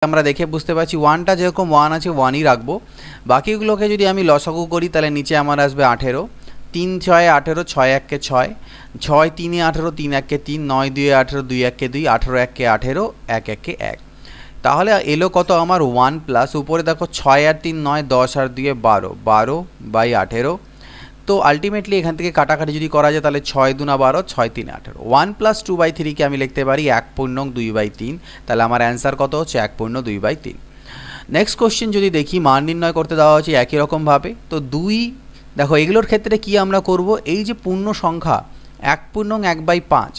আমরা দেখে বুঝতে পারছি ওয়ানটা যেরকম ওয়ান আছে ওয়ানই রাখবো। বাকিগুলোকে যদি আমি লসাগু করি তাহলে নিচে আমার আসবে 18, 3 6 18, 6 1 6, 6 3 18, 3 1 3, 9 2 18, 2 1 2, 18 1 18, 1 1 1। তাহলে এলো কত আমার 1 প্লাস উপরে দেখো 6 আর 3 9, 10 আর 2 12, 12/18। তো আলটিমেটলি এখান থেকে কাটাকাটি যদি করা যায় তাহলে 6 2 12, 6 3 18। 1 প্লাস 2/3কে আমি লিখতে পারি 1/2/3। তাহলে আমার অ্যান্সার কত হচ্ছে 1/2/3। নেক্সট কোশ্চেন যদি দেখি, মান নির্ণয় করতে দেওয়া হচ্ছে একই রকমভাবে। তো 2 দেখো এগুলোর ক্ষেত্রে কি আমরা করব, এই যে পূর্ণ সংখ্যা 1/1/5,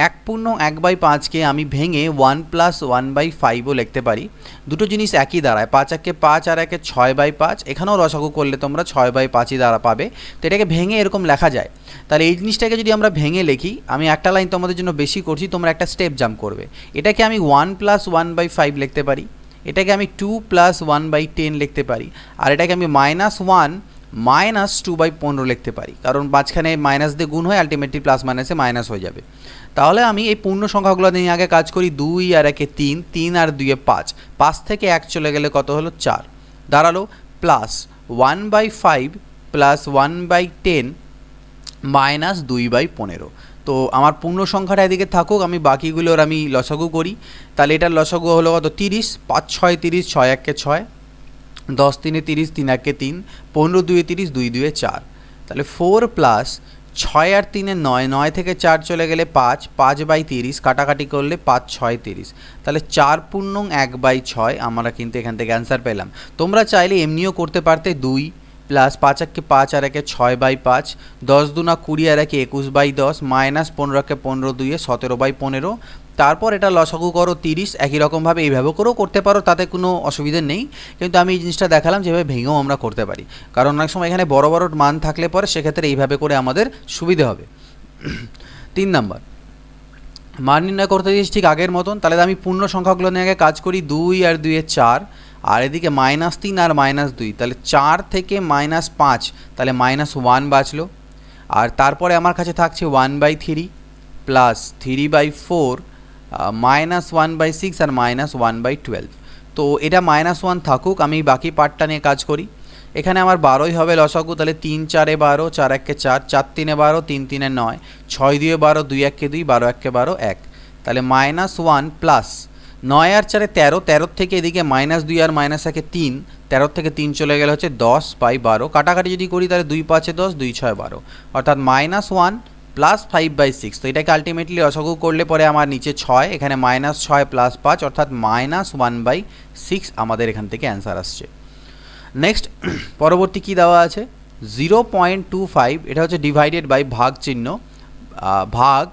1/1/5কে আমি ভেঙে 1 প্লাস 1/5ও লিখতে পারি। দুটো জিনিস একই দাঁড়ায়, 5 1 5 আর 1 6/5। এখানেও লসাগু করলে তোমরা 6/5ই দ্বারা পাবে। তো এটাকে ভেঙে এরকম লেখা যায়। তাহলে এই জিনিসটাকে যদি আমরা ভেঙে লিখি, আমি একটা লাইন তোমাদের জন্য বেশি করছি, তোমরা একটা স্টেপ জাম্প করবে। এটাকে আমি 1 প্লাস 1/5 লিখতে পারি, এটাকে আমি 2 প্লাস 1/10 লিখতে পারি, আর এটাকে আমি -1 মাইনাস 2/15 লিখতে পারি, কারণ মাঝখানে মাইনাস দিয়ে গুণ হয়, আলটিমেটলি প্লাস মাইনাসে মাইনাস হয়ে যাবে। তাহলে আমি এই পূর্ণ সংখ্যাগুলো নিয়ে আগে কাজ করি। 2 আর 1 3, 3 আর 2 5, 5 থেকে 1 চলে গেলে কত হলো 4, দাঁড়ালো প্লাস 1/5 প্লাস 1/10 মাইনাস 2/15। তো আমার পূর্ণ সংখ্যাটা এদিকে থাকুক, আমি বাকিগুলোর আমি লসাগু করি। তাহলে এটার লসাগু হলো কত 30, 5 6 30, 6 1 6, 10 3 30, 3 1 3, 15 2 30, 2 2 4। তাহলে 4 প্লাস 6 আর 3 9, 9 থেকে 4 চলে গেলে 5, 5/30, কাটাকাটি করলে 5 6 30। তাহলে 4/1/6 আমরা কিন্তু এখান থেকে অ্যান্সার পেলাম। তোমরা চাইলে এমনিও করতে পারতে, 2 প্লাস 5 1 5 আর 1 6/5, 10 2 20 আর 1 21/10, মাইনাস 15 15 2 17/15। তারপর এটা লসাগু করো 30। একই রকমভাবে এইভাবে করেও করতে পারো, তাতে কোনো অসুবিধা নেই। কিন্তু আমি এই জিনিসটা দেখালাম যেভাবে ভেঙেও আমরা করতে পারি, কারণ অনেক সময় এখানে বড় বড় মান থাকলে পরে সেক্ষেত্রে এইভাবে করে আমাদের সুবিধে হবে। 3 নাম্বার, মান নির্ণয় করতে দিয়েছি ঠিক আগের মতন। তাহলে আমি পূর্ণ সংখ্যাগুলো নিয়ে আগে কাজ করি। 2 আর 2 4, আর এদিকে -3 আর -2, তাহলে 4 থেকে -5, তাহলে -1 বাঁচলো। আর তারপরে আমার কাছে থাকছে 1/3 প্লাস 3/4 -1/6 আর -1/12। তো এটা -1 থাকুক, আমি বাকি পার্টটা নিয়ে কাজ করি। এখানে আমার 12ই হবে লসাগু। তাহলে 3 4 12, 4 1 4, 4 3 12, 3 3 9, 6 2 12, 2 1 2, 12 1 12 1। তাহলে -1 প্লাস 9 আর 4 13, 13 থেকে এদিকে -2 আর -1 3, 13 থেকে 3 চলে গেলে হচ্ছে 10/12। কাটাকাটি যদি করি তাহলে 2 5 10, 2 6 12, অর্থাৎ -1 প্লাস 5/6। তো এটাকে আলটিমেটলি লসাগু করলে পরে আমার নিচে 6, এখানে -6 প্লাস 5, অর্থাৎ -1/6 আমাদের এখান থেকে অ্যান্সার আসছে। নেক্সট পরবর্তী কি দেওয়া আছে, 0.25, এটা হচ্ছে ডিভাইডেড বাই ভাগ চিহ্ন, ভাগ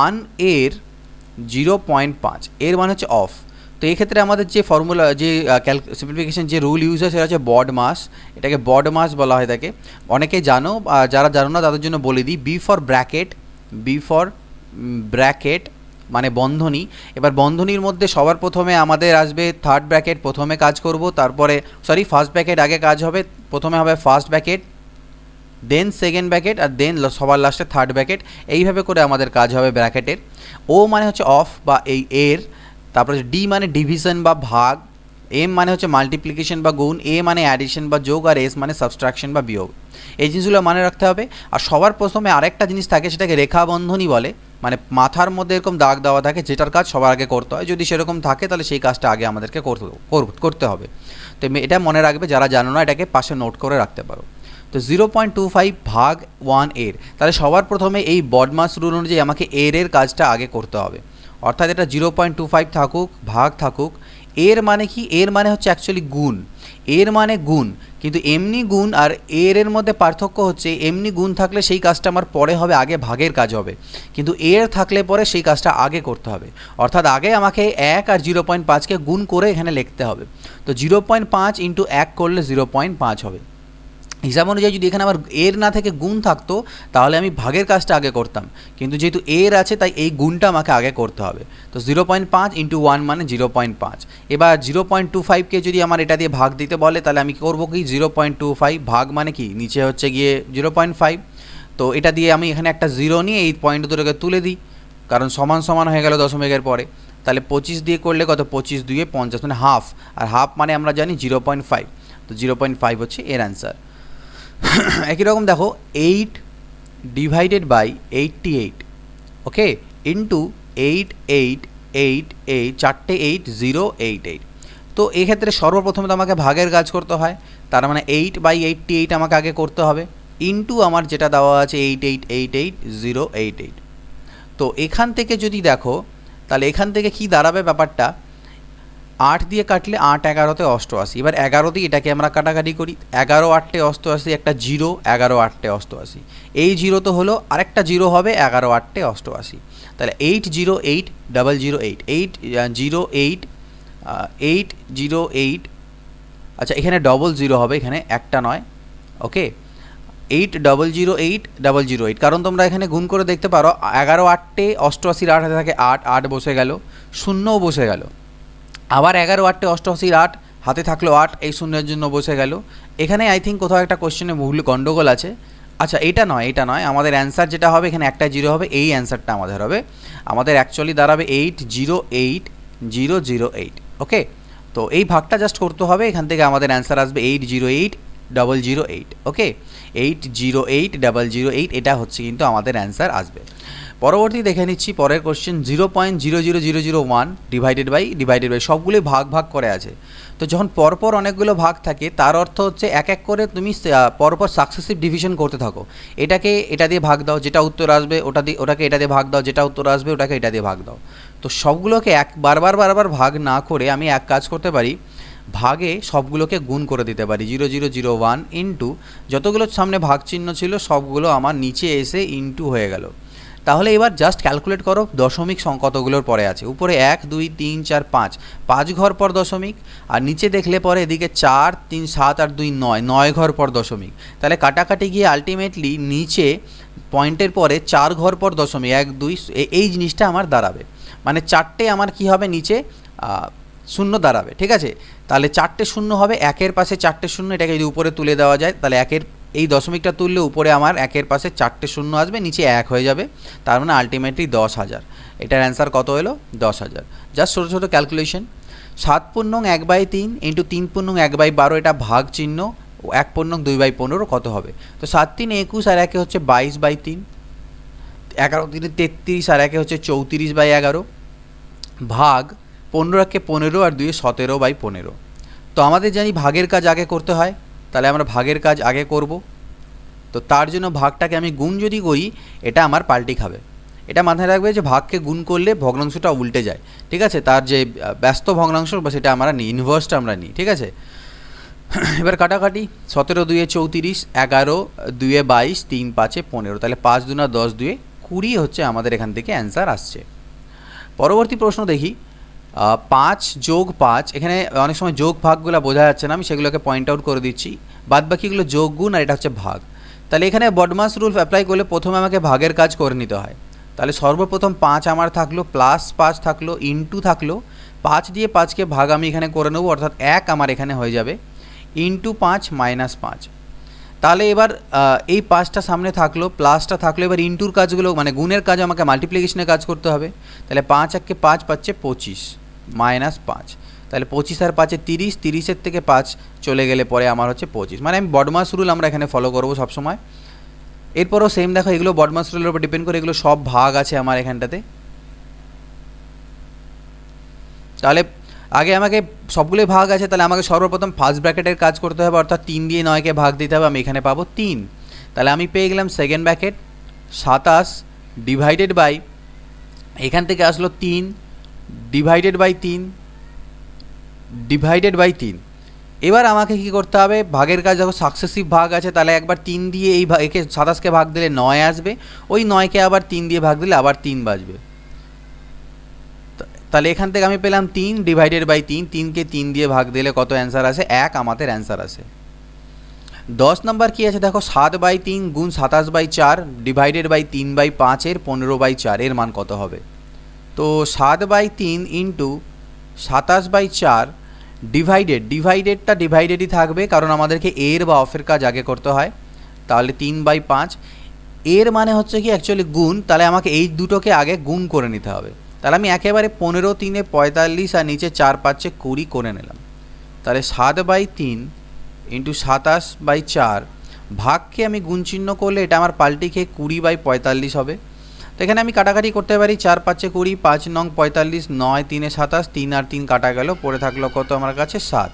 1 এর 0.5, এর মানে হচ্ছে অফ। তো এই ক্ষেত্রে আমাদের যে ফর্মুলা, যে সিম্পলিফিকেশন যে রুল ইউজ হয় সেটা হচ্ছে বড মাস। এটাকে বড মাস বলা হয় থাকে, অনেকেই জানো, যারা জানো না তাদের জন্য বলে দিই। বি ফর ব্র্যাকেট মানে বন্ধনী। এবার বন্ধনীর মধ্যে সবার প্রথমে আমাদের আসবে থার্ড ব্র্যাকেট, প্রথমে কাজ করব, তারপরে ফার্স্ট ব্র্যাকেট আগে কাজ হবে। প্রথমে হবে first bracket, then second bracket, আর দেন সবার লাস্টে থার্ড ব্র্যাকেট। এইভাবে করে আমাদের কাজ হবে ব্র্যাকেটের। ও মানে হচ্ছে অফ বা এই এর, তারপরে ডি মানে ডিভিশন বা ভাগ, এম মানে হচ্ছে মাল্টিপ্লিকেশন বা গুণ, এ মানে অ্যাডিশন বা যোগ, আর এস মানে সাবস্ট্রাকশন বা বিয়োগ। এই জিনিসগুলো মনে রাখতে হবে। আর সবার প্রথমে আরেকটা জিনিস থাকে, সেটাকে রেখা বন্ধনী বলে, মানে মাথার মধ্যে এরকম দাগ দেওয়া থাকে, যেটার কাজ সবার আগে করতে হয়। যদি সেরকম থাকে তাহলে সেই কাজটা আগে আমাদেরকে করতে হবে। তো এটা মনে রাখবে, যারা জানো না এটাকে পাশে নোট করে রাখতে পারো। তো 0.25 ভাগ 1 এর, তাহলে সবার প্রথমে এই বডমাস রুল অনুযায়ী আমাকে এর কাজটা আগে করতে হবে। অর্থাৎ এটা 0.25 থাকুক, ভাগ থাকুক। এর মানে কি, এর মানে হচ্ছে অ্যাকচুয়ালি গুণ, এর মানে গুণ। কিন্তু এমনি গুণ আর এর মধ্যে পার্থক্য হচ্ছে, এমনি গুণ থাকলে সেই কাজটা আমার পরে হবে, আগে ভাগের কাজ হবে। কিন্তু এর থাকলে পরে সেই কাজটা আগে করতে হবে। অর্থাৎ আগে আমাকে 1 আর 0.5কে গুণ করে এখানে লিখতে হবে। তো 0.5 ইন্টু 1 করলে 0.5 হবে। হিসাব অনুযায়ী যদি এখানে আমার এর না থেকে গুণ থাকতো তাহলে আমি ভাগের কাজটা আগে করতাম, কিন্তু যেহেতু এর আছে তাই এই গুণটা আমাকে আগে করতে হবে। তো 0.5 ইন্টু 1 মানে 0.5। এবার 0.25কে যদি আমার এটা দিয়ে ভাগ দিতে বলে তাহলে আমি করবো কি, 0.25 ভাগ মানে কি, নিচে হচ্ছে গিয়ে 0.5। তো এটা দিয়ে আমি এখানে একটা 0 নিয়ে এই পয়েন্ট দুটোকে তুলে দিই, কারণ সমান সমান হয়ে গেল দশমিকের পরে। তাহলে 25 দিয়ে করলে কত, 25 2 50, মানে হাফ, আর হাফ মানে আমরা জানি 0.5, তো 0.5 হচ্ছে এর অ্যান্সার। একই রকম দেখো 8 ডিভাইডেড বাই 88, ওকে, ইন্টু 8 8 8 8, চারটে 8 0 8 8। তো এক্ষেত্রে সর্বপ্রথমে তো আমাকে ভাগের কাজ করতে হয়, তার মানে 8/88 আমাকে আগে করতে হবে, ইন্টু আমার যেটা দেওয়া আছে 8888 088। তো এখান থেকে যদি দেখো তাহলে এখান থেকে কি দাঁড়াবে ব্যাপারটা, 8 দিয়ে কাটলে 8 11 88, এবার 11 দিয়ে এটাকে আমরা কাটাকাটি করি, 11 8 88, একটা 0, 11 8 88, এই 0 তো হলো, আরেকটা 0 হবে 11 8 88, তাহলে 808008 808, আচ্ছা এখানে ডবল 0 হবে, এখানে একটা নয়, ওকে, 8008 কারণ তোমরা এখানে গুণ করে দেখতে পারো 11 8 88 8 হাতে থাকে 8 8 বসে গেল, শূন্যও বসে গেল, আবার 11 8 88 8 হাতে থাকলো 8, এই শূন্যের জন্য বসে গেল। এখানে আই থিঙ্ক কোথাও একটা কোশ্চেনে ভুল গন্ডগোল আছে। আচ্ছা এটা নয়, আমাদের অ্যান্সার যেটা হবে এখানে একটা 0 হবে, এই অ্যান্সারটা আমাদের হবে, আমাদের অ্যাকচুয়ালি দাঁড়াবে 808008, ওকে। তো এই ভাগটা জাস্ট করতে হবে, এখান থেকে আমাদের অ্যান্সার আসবে 808008, ওকে, 808008, এটা হচ্ছে কিন্তু আমাদের অ্যান্সার আসবে। পরবর্তী দেখে নিচ্ছি পরের কোশ্চেন, 0.00001 ডিভাইডেড বাই সবগুলোই ভাগ করে আছে। তো যখন পরপর অনেকগুলো ভাগ থাকে তার অর্থ হচ্ছে এক এক করে তুমি পরপর সাকসেসিভ ডিভিশন করতে থাকো, এটাকে এটা দিয়ে ভাগ দাও, যেটা উত্তর আসবে ওটাকে এটা দিয়ে ভাগ দাও, যেটা উত্তর আসবে ওটাকে এটা দিয়ে ভাগ দাও। তো সবগুলোকে বারবার ভাগ না করে আমি এক কাজ করতে পারি, ভাগে সবগুলোকে গুণ করে দিতে পারি, 0001 ইন্টু যতগুলো সামনে ভাগ চিহ্ন ছিল সবগুলো আমার নিচে এসে ইন্টু হয়ে গেল। তাহলে এবার জাস্ট ক্যালকুলেট করো দশমিক কতগুলোর পরে আছে, উপরে 1 2 3 4 5, 5 ঘর পর দশমিক, আর নিচে দেখলে পরে এদিকে 4 3 7 আর 2 9, 9 ঘর পর দশমিক। তাহলে কাটাকাটি গিয়ে আলটিমেটলি নিচে পয়েন্টের পরে 4 ঘর পর দশমিক 1 2, এই জিনিসটা আমার দাঁড়াবে, মানে চারটে আমার কি হবে নিচে শূন্য দাঁড়াবে, ঠিক আছে। তাহলে চারটে শূন্য হবে, একের পাশে চারটে শূন্য, এটাকে যদি উপরে তুলে দেওয়া যায় তাহলে একের এই দশমিকটা তুললে উপরে আমার একের পাশে চারটে শূন্য আসবে, নিচে 1 হয়ে যাবে, তার মানে আলটিমেটলি 10,000। এটার অ্যান্সার কত হলো, 10,000। জাস্ট ছোটো ক্যালকুলেশন, 7×1/3 ইন্টু 3×1/12, এটা ভাগ চিহ্ন, 1×2/15 কত হবে, তো 7 3 21 আর একে হচ্ছে 22/3, 11 3 33 আর একে হচ্ছে 34/11, ভাগ 15 15 আর 2 17/15। তো আমাদের জানি ভাগের কাজ আগে করতে হয়, তাহলে আমরা ভাগের কাজ আগে করব। তো তার জন্য ভাগটাকে আমি গুণ যদি করি এটা আমার পাল্টি খাবে, এটা মাথায় রাখবে যে ভাগকে গুণ করলে ভগ্নাংশটা উল্টে যায়, ঠিক আছে, তার যে ব্যস্ত ভগ্নাংশ বা সেটা আমরা নিই, ইনভার্সটা আমরা নিই, ঠিক আছে। এবার কাটাকাটি, 17 2 34, 11 2 22, 3 5 15, তাহলে 5 2 10 2 20 হচ্ছে আমাদের এখান থেকে অ্যান্সার আসছে। পরবর্তী প্রশ্ন দেখি, 5 + 5, এখানে অনেক সময় যোগ ভাগগুলো বোঝা যাচ্ছে না, আমি সেগুলোকে পয়েন্ট আউট করে দিচ্ছি, বাদ বাকিগুলো যোগ গুণ আর এটা হচ্ছে ভাগ। তাহলে এখানে বডমাস রুল অ্যাপ্লাই করলে প্রথমে আমাকে ভাগের কাজ করে নিতে হয়, তাহলে সর্বপ্রথম 5 আমার থাকলো, প্লাস 5 থাকলো, ইন্টু থাকলো, 5 দিয়ে 5কে ভাগ আমি এখানে করে নেবো, অর্থাৎ 1 আমার এখানে হয়ে যাবে, ইন্টু 5 - 5। তাহলে এবার এই 5টা সামনে থাকলো, প্লাসটা থাকলো, এবার ইন্টুর কাজগুলো মানে গুণের কাজ আমাকে মাল্টিপ্লিকেশনের কাজ করতে হবে, তাহলে 5 1 5 পাচ্ছে 25 -5, তাহলে 25 আর 5 30, 30-এর থেকে 5 চলে গেলে পরে আমার হচ্ছে 25, মানে আমি বডমাস রুল আমরা এখানে ফলো করবো সবসময়। এরপরও সেম দেখো, এগুলো বডমাস রুলের উপর ডিপেন্ড করে, এগুলো সব ভাগ আছে আমার এখানটাতে। তাহলে আগে আমাকে সবগুলোই ভাগ আছে, তাহলে আমাকে সর্বপ্রথম ফার্স্ট ব্র্যাকেটের কাজ করতে হবে, অর্থাৎ 3 দিয়ে 9কে ভাগ দিতে হবে, আমি এখানে পাবো 3, তাহলে আমি পেয়ে গেলাম সেকেন্ড ব্র্যাকেট 27 ডিভাইডেড বাই, এখান থেকে আসলো 3 ডিভাইডেড বাই 3। এবার আমাকে কি করতে হবে, ভাগের কাজ দেখো সাকসেসিভ ভাগ আছে, তাহলে একবার 3 দিয়ে এই একে 27কে ভাগ দিলে 9 আসবে, ওই 9কে আবার 3 দিয়ে ভাগ দিলে আবার 3 বাজবে, তাহলে এখান থেকে আমি পেলাম 3 ডিভাইডেড বাই 3, 3কে 3 দিয়ে ভাগ দিলে কত অ্যান্সার আসে, 1 আমাদের অ্যান্সার আসে। 10 নম্বর কি আছে দেখো, 7/3 গুণ 27/4 ডিভাইডেড বাই 3/5 এর 15/4, এর মান কত হবে, তো 7/3 ইন্টু 27/4 ডিভাইডেডটা ডিভাইডেডই থাকবে, কারণ আমাদেরকে এর বা অফের কাজ আগে করতে হয়, তাহলে 3/5, এর মানে হচ্ছে কি অ্যাকচুয়ালি গুণ, তাহলে আমাকে এই দুটোকে আগে গুণ করে নিতে হবে, তাহলে আমি একেবারে 15 3 45 আর নিচে 4 5 20 করে নিলাম। তাহলে 7/3 ইন্টু 27/4 ভাগকে আমি গুণ চিহ্ন করলে এটা আমার পাল্টি খেয়ে 20/45 হবে। তো এখানে আমি কাটাকাটি করতে পারি, 4 5 20, 5 নং 45, 9 3 27, 3 আর 3 কাটা গেল, পড়ে থাকলো কত আমার কাছে 7।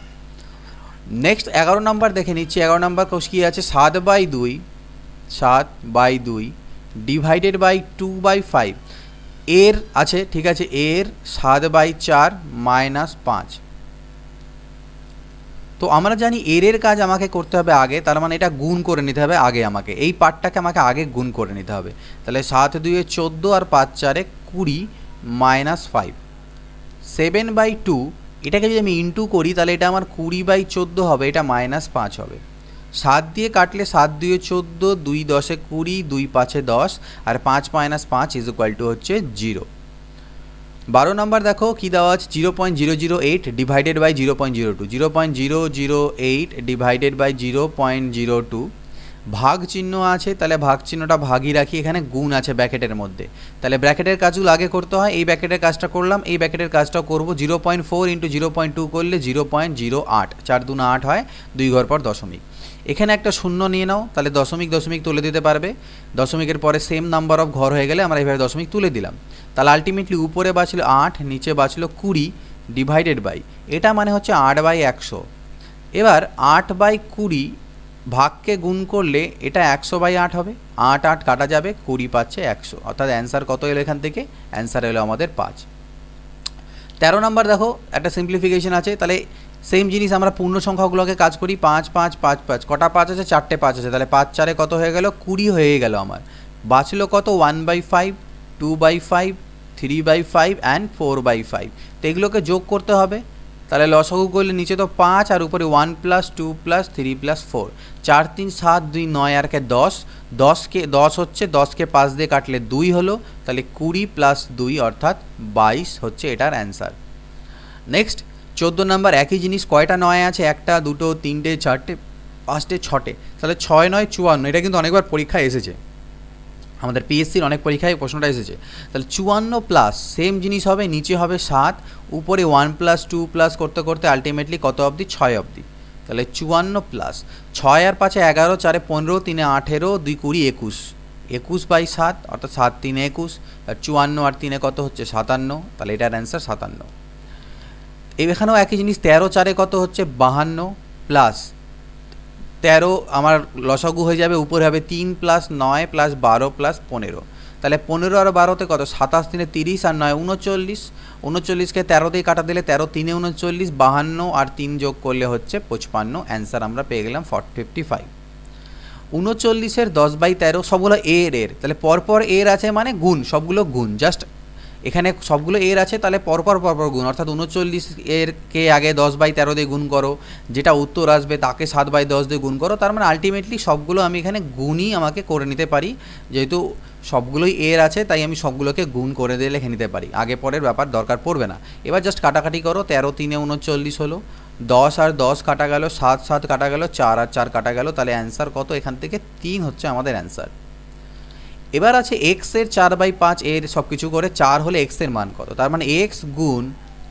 নেক্সট 11 নাম্বার দেখে নিচ্ছি। 11 নাম্বার কি আছে, 7/2 ডিভাইডেড বাই 2/5 এর আছে, ঠিক আছে, এর 7/4 মাইনাস 5। তো আমরা জানি এর কাজ আমাকে করতে হবে আগে, তার মানে এটা গুণ করে নিতে হবে আগে, আমাকে এই পার্টটাকে আমাকে আগে গুণ করে নিতে হবে। তাহলে 7 2 14 আর 5 4 20 মাইনাস 5। 7/2 এটাকে যদি আমি ইন্টু করি তাহলে এটা আমার 20/14 হবে, এটা মাইনাস 5 হবে। 7 দিয়ে কাটলে 7 2 14, 2 10 20, 2 5 10 আর 5 মাইনাস 5 ইজ ইকুয়াল টু হচ্ছে 0। 12 নম্বর দেখো কি দেওয়া আছে, 0.008 ডিভাইডেড বাই 0.02, 0.008 ডিভাইডেড বাই 0.02 ভাগ চিহ্ন আছে, তাহলে ভাগ চিহ্নটা ভাগই রাখি, এখানে গুণ আছে ব্র্যাকেটের মধ্যে, তাহলে ব্র্যাকেটের কাজগুলো আগে করতে হয়। এই ব্র্যাকেটের কাজটা করলাম, এই ব্র্যাকেটের কাজটাও করব। 0.4 ইন্টু 0.2 করলে 0.08, 4 2 8 হয়, 2 ঘর পর দশমিক। এখানে একটা শূন্য নিয়ে নাও, তাহলে দশমিক দশমিক তুলে দিতে পারবে। দশমিকের পরে সেম নাম্বার অফ ঘর হয়ে গেলে আমরা এইভাবে দশমিক তুলে দিলাম। তাহলে আলটিমেটলি উপরে বাঁচল 8, নিচে বাঁচল 20 ডিভাইডেড বাই, এটা মানে হচ্ছে 8/100। এবার 8/20 ভাগকে গুণ করলে এটা 100/8 হবে, 8 8 কাটা যাবে, 20 পাচ্ছে 100, অর্থাৎ অ্যান্সার কত এলো এখান থেকে, অ্যান্সার এলো আমাদের 5। 13 নম্বর দেখো একটা সিম্পলিফিকেশন আছে, তাহলে সেম জিনিস আমরা পূর্ণ সংখ্যাগুলোকে কাজ করি। 5 5 5 5, কটা 5 আছে, 4টে 5 আছে, তাহলে 5 4 কত হয়ে গেল, 20 হয়ে গেল আমার। বাঁচলো কত, 1/5, 2/5, 3/5 অ্যান্ড 4/5। তো এগুলোকে যোগ করতে হবে, তাহলে লসাগু করলে নিচে তো 5 আর উপরে 1 + 2 + 3 + 4, 4 3 7 2 9 আর কে 10, 10 হচ্ছে, 10কে 5 দিয়ে কাটলে 2 হলো, তাহলে 20 + 2 অর্থাৎ 22 হচ্ছে এটার অ্যান্সার। নেক্সট 14 নাম্বার, একই জিনিস, কয়টা 9 আছে, 1টা 2টো 3টে 4টে 5টে 6টে, তাহলে 6 9 54। এটা কিন্তু অনেকবার পরীক্ষায় এসেছে, আমাদের পিএসসির অনেক পরীক্ষায় প্রশ্নটা এসেছে। তাহলে 54 প্লাস সেম জিনিস হবে, নিচে হবে 7, উপরে 1 + 2 প্লাস করতে করতে আলটিমেটলি কত অবধি, 6 অবধি। তাহলে 54 প্লাস 6 আর 5 11, 4 15, 3 18, 2 20 21, 21/7 অর্থাৎ 7 3 21, আর 54 আর 3 কত হচ্ছে 57, তাহলে এটার অ্যান্সার 57। এখানেও একই জিনিস, 13 4 কত হচ্ছে 52 প্লাস 13 আমার লসাগু হয়ে যাবে, উপরে হবে 3 + 9 + 12 + 15, তাহলে 15 আর 12তে কত, 27 3 30 আর 9 39, 39কে 13 দিয়ে কাটা দিলে 13 3 39, 52 আর 3 যোগ করলে হচ্ছে 55, অ্যান্সার আমরা পেয়ে গেলাম 55। 39-এর 10/13 সবগুলো এর, তাহলে পরপর এর আছে মানে গুণ, সবগুলো গুণ, জাস্ট এখানে সবগুলো এর আছে, তাহলে পরপর গুণ, অর্থাৎ 39 এর কে আগে 10/13 দিয়ে গুণ করো, যেটা উত্তর আসবে তাকে 7/10 দিয়ে গুণ করো, তার মানে আলটিমেটলি সবগুলো আমি এখানে গুণই আমাকে করে নিতে পারি, যেহেতু সবগুলোই এর আছে তাই আমি সবগুলোকে গুণ করে দিয়ে লিখে নিতে পারি, আগে পরের ব্যাপার দরকার পড়বে না। এবার জাস্ট কাটাকাটি করো, 13 3 39 হলো, 10 আর 10 কাটা গেল, 7 7 কাটা গেল, 4 আর 4 কাটা গেল, তাহলে অ্যান্সার কত, এখান থেকে 3 হচ্ছে আমাদের অ্যান্সার। এবার আছে এক্সের 4/5 এর সব কিছু করে 4 হলে এক্সের মান কত, তার মানে এক্স গুণ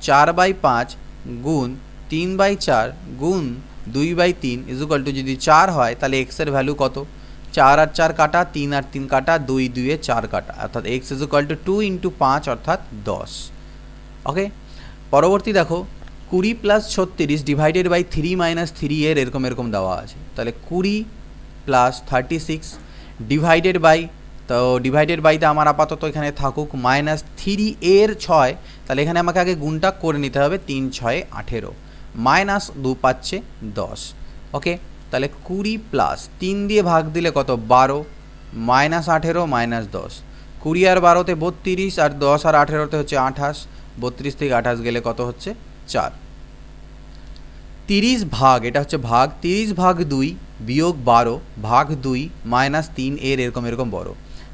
4/5 গুণ 3/4 গুণ 2/3 ইকুয়াল টু, যদি 4 হয় তাহলে এক্সের ভ্যালু কত, 4 আর 4 কাটা, 3 আর 3 কাটা, 2 2 এ 4 কাটা, অর্থাৎ এক্স ইকুয়াল টু 2 × 5 অর্থাৎ 10। ওকে, পরবর্তী দেখো 20 + 36 ডিভাইডেড বাই 3 - 3 এর এরকম দেওয়া আছে, তাহলে 20 + 36 ডিভাইডেড বাই, তো ডিভাইডেড বাইতে আমার আপাতত এখানে থাকুক -3 এর 6, তাহলে এখানে আমাকে আগে গুণটা করে নিতে হবে, 3 6 18 মাইনাস 2 পাচ্ছে 10। ওকে, তাহলে 20 প্লাস 3 দিয়ে ভাগ দিলে কত, 12 মাইনাস 18 মাইনাস 10, 20 আর 12তে 32 আর 10 আর 18তে হচ্ছে 28, 32 থেকে 28 গেলে কত হচ্ছে 4। 30 ভাগ, এটা হচ্ছে ভাগ, 30/2 বিয়োগ 12 ভাগ 2 মাইনাস 3 এর এরকম বড়,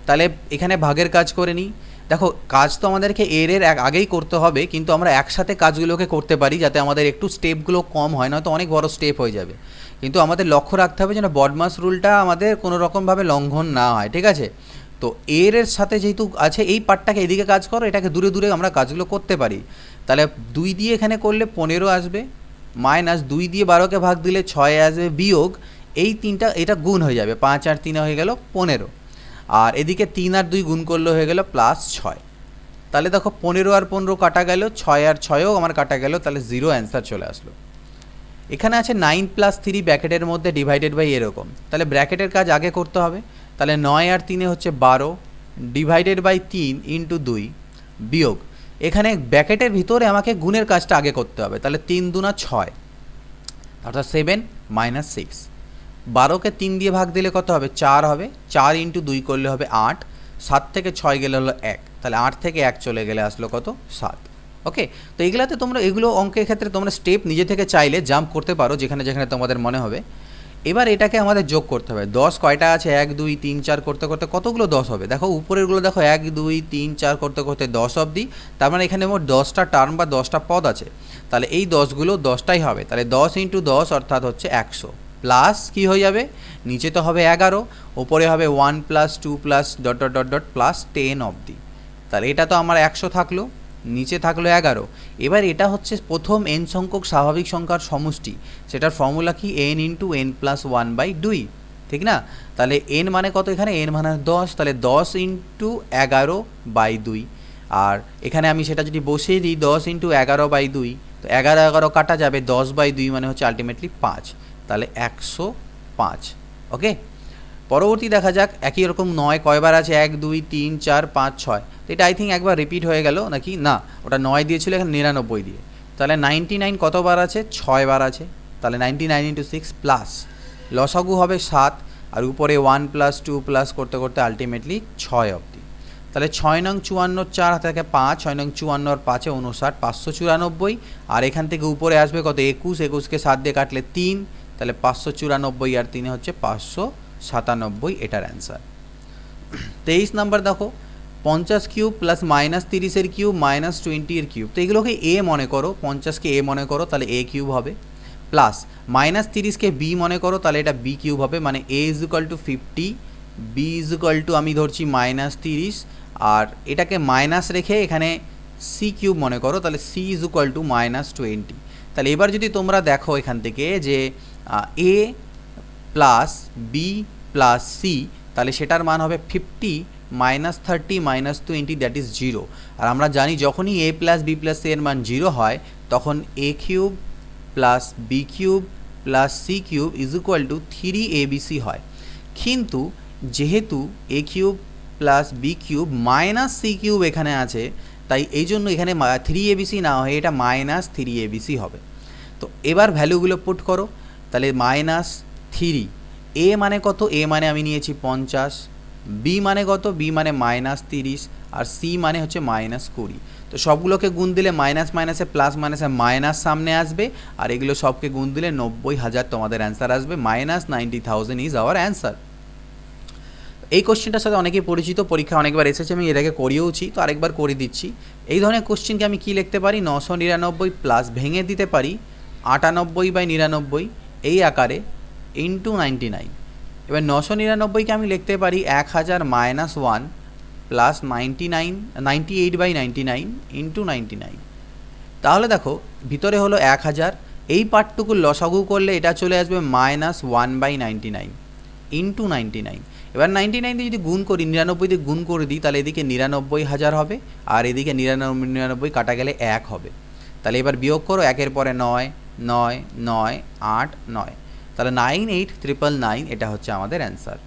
তাহলে এখানে ভাগের কাজ করে নিই। দেখো কাজ তো আমাদেরকে এর আগেই করতে হবে, কিন্তু আমরা একসাথে কাজগুলোকে করতে পারি যাতে আমাদের একটু স্টেপগুলো কম হয়, নয়তো অনেক বড় স্টেপ হয়ে যাবে। কিন্তু আমাদের লক্ষ্য রাখতে হবে যেন বডমাস রুলটা আমাদের কোনো রকমভাবে লঙ্ঘন না হয়, ঠিক আছে। তো এর সাথে যেহেতু আছে এই পার্টটাকে এদিকে কাজ করো, এটাকে দূরে দূরে আমরা কাজগুলো করতে পারি। তাহলে 2 দিয়ে এখানে করলে 15 আসবে, মাইনাস 2 দিয়ে 12কে ভাগ দিলে 6 আসবে, বিয়োগ এই 3টা এটা গুণ হয়ে যাবে, 5 আর 3 হয়ে গেল 15, আর এদিকে 3 আর 2 গুণ করলে হয়ে গেল প্লাস 6। তাহলে দেখো 15 আর 15 কাটা গেল, 6 আর 6ও আমার কাটা গেল, তাহলে 0 অ্যান্সার চলে আসলো। এখানে আছে 9 + 3 ব্র্যাকেটের মধ্যে ডিভাইডেড বাই এরকম, তাহলে ব্র্যাকেটের কাজ আগে করতে হবে। তাহলে 9 আর 3 হচ্ছে 12 ডিভাইডেড বাই 3 ইন্টু 2 বিয়োগ এখানে ব্র্যাকেটের ভিতরে আমাকে গুণের কাজটা আগে করতে হবে। তাহলে 3 দুনা 6 অর্থাৎ 7 - 6। 12কে 3 দিয়ে ভাগ দিলে কত হবে? 4 হবে, 4 ইন্টু 2 করলে হবে 8, 7 থেকে 6 গেলে হলো 1, তাহলে 8 থেকে 1 চলে গেলে আসলো কত? 7। ওকে, তো এগুলাতে তোমরা এগুলো অঙ্কের ক্ষেত্রে তোমরা স্টেপ নিজে থেকে চাইলে জাম্প করতে পারো যেখানে যেখানে তোমাদের মনে হবে। এবার এটাকে আমাদের যোগ করতে হবে। 10 কয়টা আছে? 1 2 3 4 করতে করতে কতগুলো 10 হবে? দেখো উপরেরগুলো দেখো 1 2 3 4 করতে করতে 10 অবধি, তার মানে এখানে মোট 10টা টার্ম বা 10টা পদ আছে। তাহলে এই 10গুলো 10টাই হবে, তাহলে 10 ইন্টু 10 অর্থাৎ হচ্ছে 100, প্লাস কি হয়ে যাবে? নিচে তো হবে 11, ওপরে হবে 1 + 2 + dot dot dot dot plus 10 অবধি। তাহলে এটা তো আমার 100 থাকলো, নিচে থাকলো 11। এবার এটা হচ্ছে প্রথম n সংখ্যক স্বাভাবিক সংখ্যার সমষ্টি, সেটার ফর্মুলা কি? n × n + 1/2, ঠিক না? তাহলে n মানে কত? এখানে n মানে 10, তাহলে 10 × 11/2, আর এখানে আমি সেটা যদি বসিয়ে দিই 10 × 11/2, তো 11 11 কাটা যাবে, 10/2 মানে হচ্ছে আলটিমেটলি 5, তাহলে 105। ওকে, পরবর্তী দেখা যাক একই রকম 9 কয়বার আছে? 1 2 3 4 5 6, তো এটা আই থিঙ্ক একবার রিপিট হয়ে গেল নাকি? না, ওটা 9 দিয়েছিল, এখানে 99 দিয়ে। তাহলে 99 কতবার আছে? 6 বার আছে, তাহলে 99 × 6 প্লাস লসাগু হবে 7, আর উপরে 1 + 2 প্লাস করতে করতে আলটিমেটলি 6 অবধি। তাহলে 6 নং 54, 4 হাতে থাকে 5, 6 নং 54 আর 5 59, 594, আর এখান থেকে উপরে আসবে কত? 21, 21কে 7 দিয়ে কাটলে 3, তাহলে 594 আর 3 হচ্ছে 597, এটার অ্যান্সার। 23 নাম্বার দেখো 50 কিউব প্লাস -30 এর কিউব -20 এর কিউব, তো এগুলোকে এ মনে করো, 50কে এ মনে করো, তাহলে এ কিউব হবে, প্লাস -30কে বি মনে করো, তাহলে এটা বি কিউব হবে, মানে a = 50, b = আমি ধরছি -30, আর এটাকে মাইনাস রেখে এখানে সি কিউব মনে করো, তাহলে c = -20। তাহলে এবার যদি তোমরা দেখো এখান থেকে যে a plus B plus C, তাহলে সেটার মান হবে 50 -30 -20, দ্যাট ইজ 0। আর আমরা জানি যখনই a plus B plus c এর মান 0 হয় তখন a cube plus b cube plus c cube = 3abc হয়। কিন্তু যেহেতু a cube plus b cube minus c cube এখানে আছে, তাই এই জন্য এখানে 3abc না হয়ে এটা -3abc হবে। তো এবার ভ্যালুগুলো পুট করো, তাহলে -3, a মানে কত? a মানে আমি নিয়েছি 50, b মানে কত? b মানে -30, আর c মানে হচ্ছে -20। তো সবগুলোকে গুণ দিলে মাইনাস মাইনাসে প্লাস মাইনাসে মাইনাস সামনে আসবে, আর এগুলো সবকে গুণ দিলে 90,000 তোমাদের অ্যান্সার আসবে, -90,000 ইজ আওয়ার অ্যান্সার। এই কোশ্চেনটার সাথে অনেকেই পরিচিত, পরীক্ষা অনেকবার এসেছে, আমি এর আগে করিয়েওছি, তো আরেকবার করে দিচ্ছি। এই ধরনের কোশ্চেনকে আমি কি লিখতে পারি? 999 প্লাস ভেঙে দিতে পারি 98/99 এই আকারে ইন্টু 99। এবার 999কে আমি লিখতে পারি 1000 - 1 প্লাস 98/99 ইন্টু 99। তাহলে দেখো ভিতরে হলো 1000, এই পার্টটুকু লসাগু করলে এটা চলে আসবে -1/99 ইন্টু 99। এবার 99 দিয়ে যদি গুণ করি, 99 দিয়ে গুণ করে দিই, তাহলে এদিকে 99,000 হবে, আর এদিকে 99 কাটা গেলে 1 হবে। তাহলে এবার বিয়োগ করো, 1-এর পরে 9 9 9 8 9, তাহলে 98,999, এটা হচ্ছে আমাদের অ্যান্সার।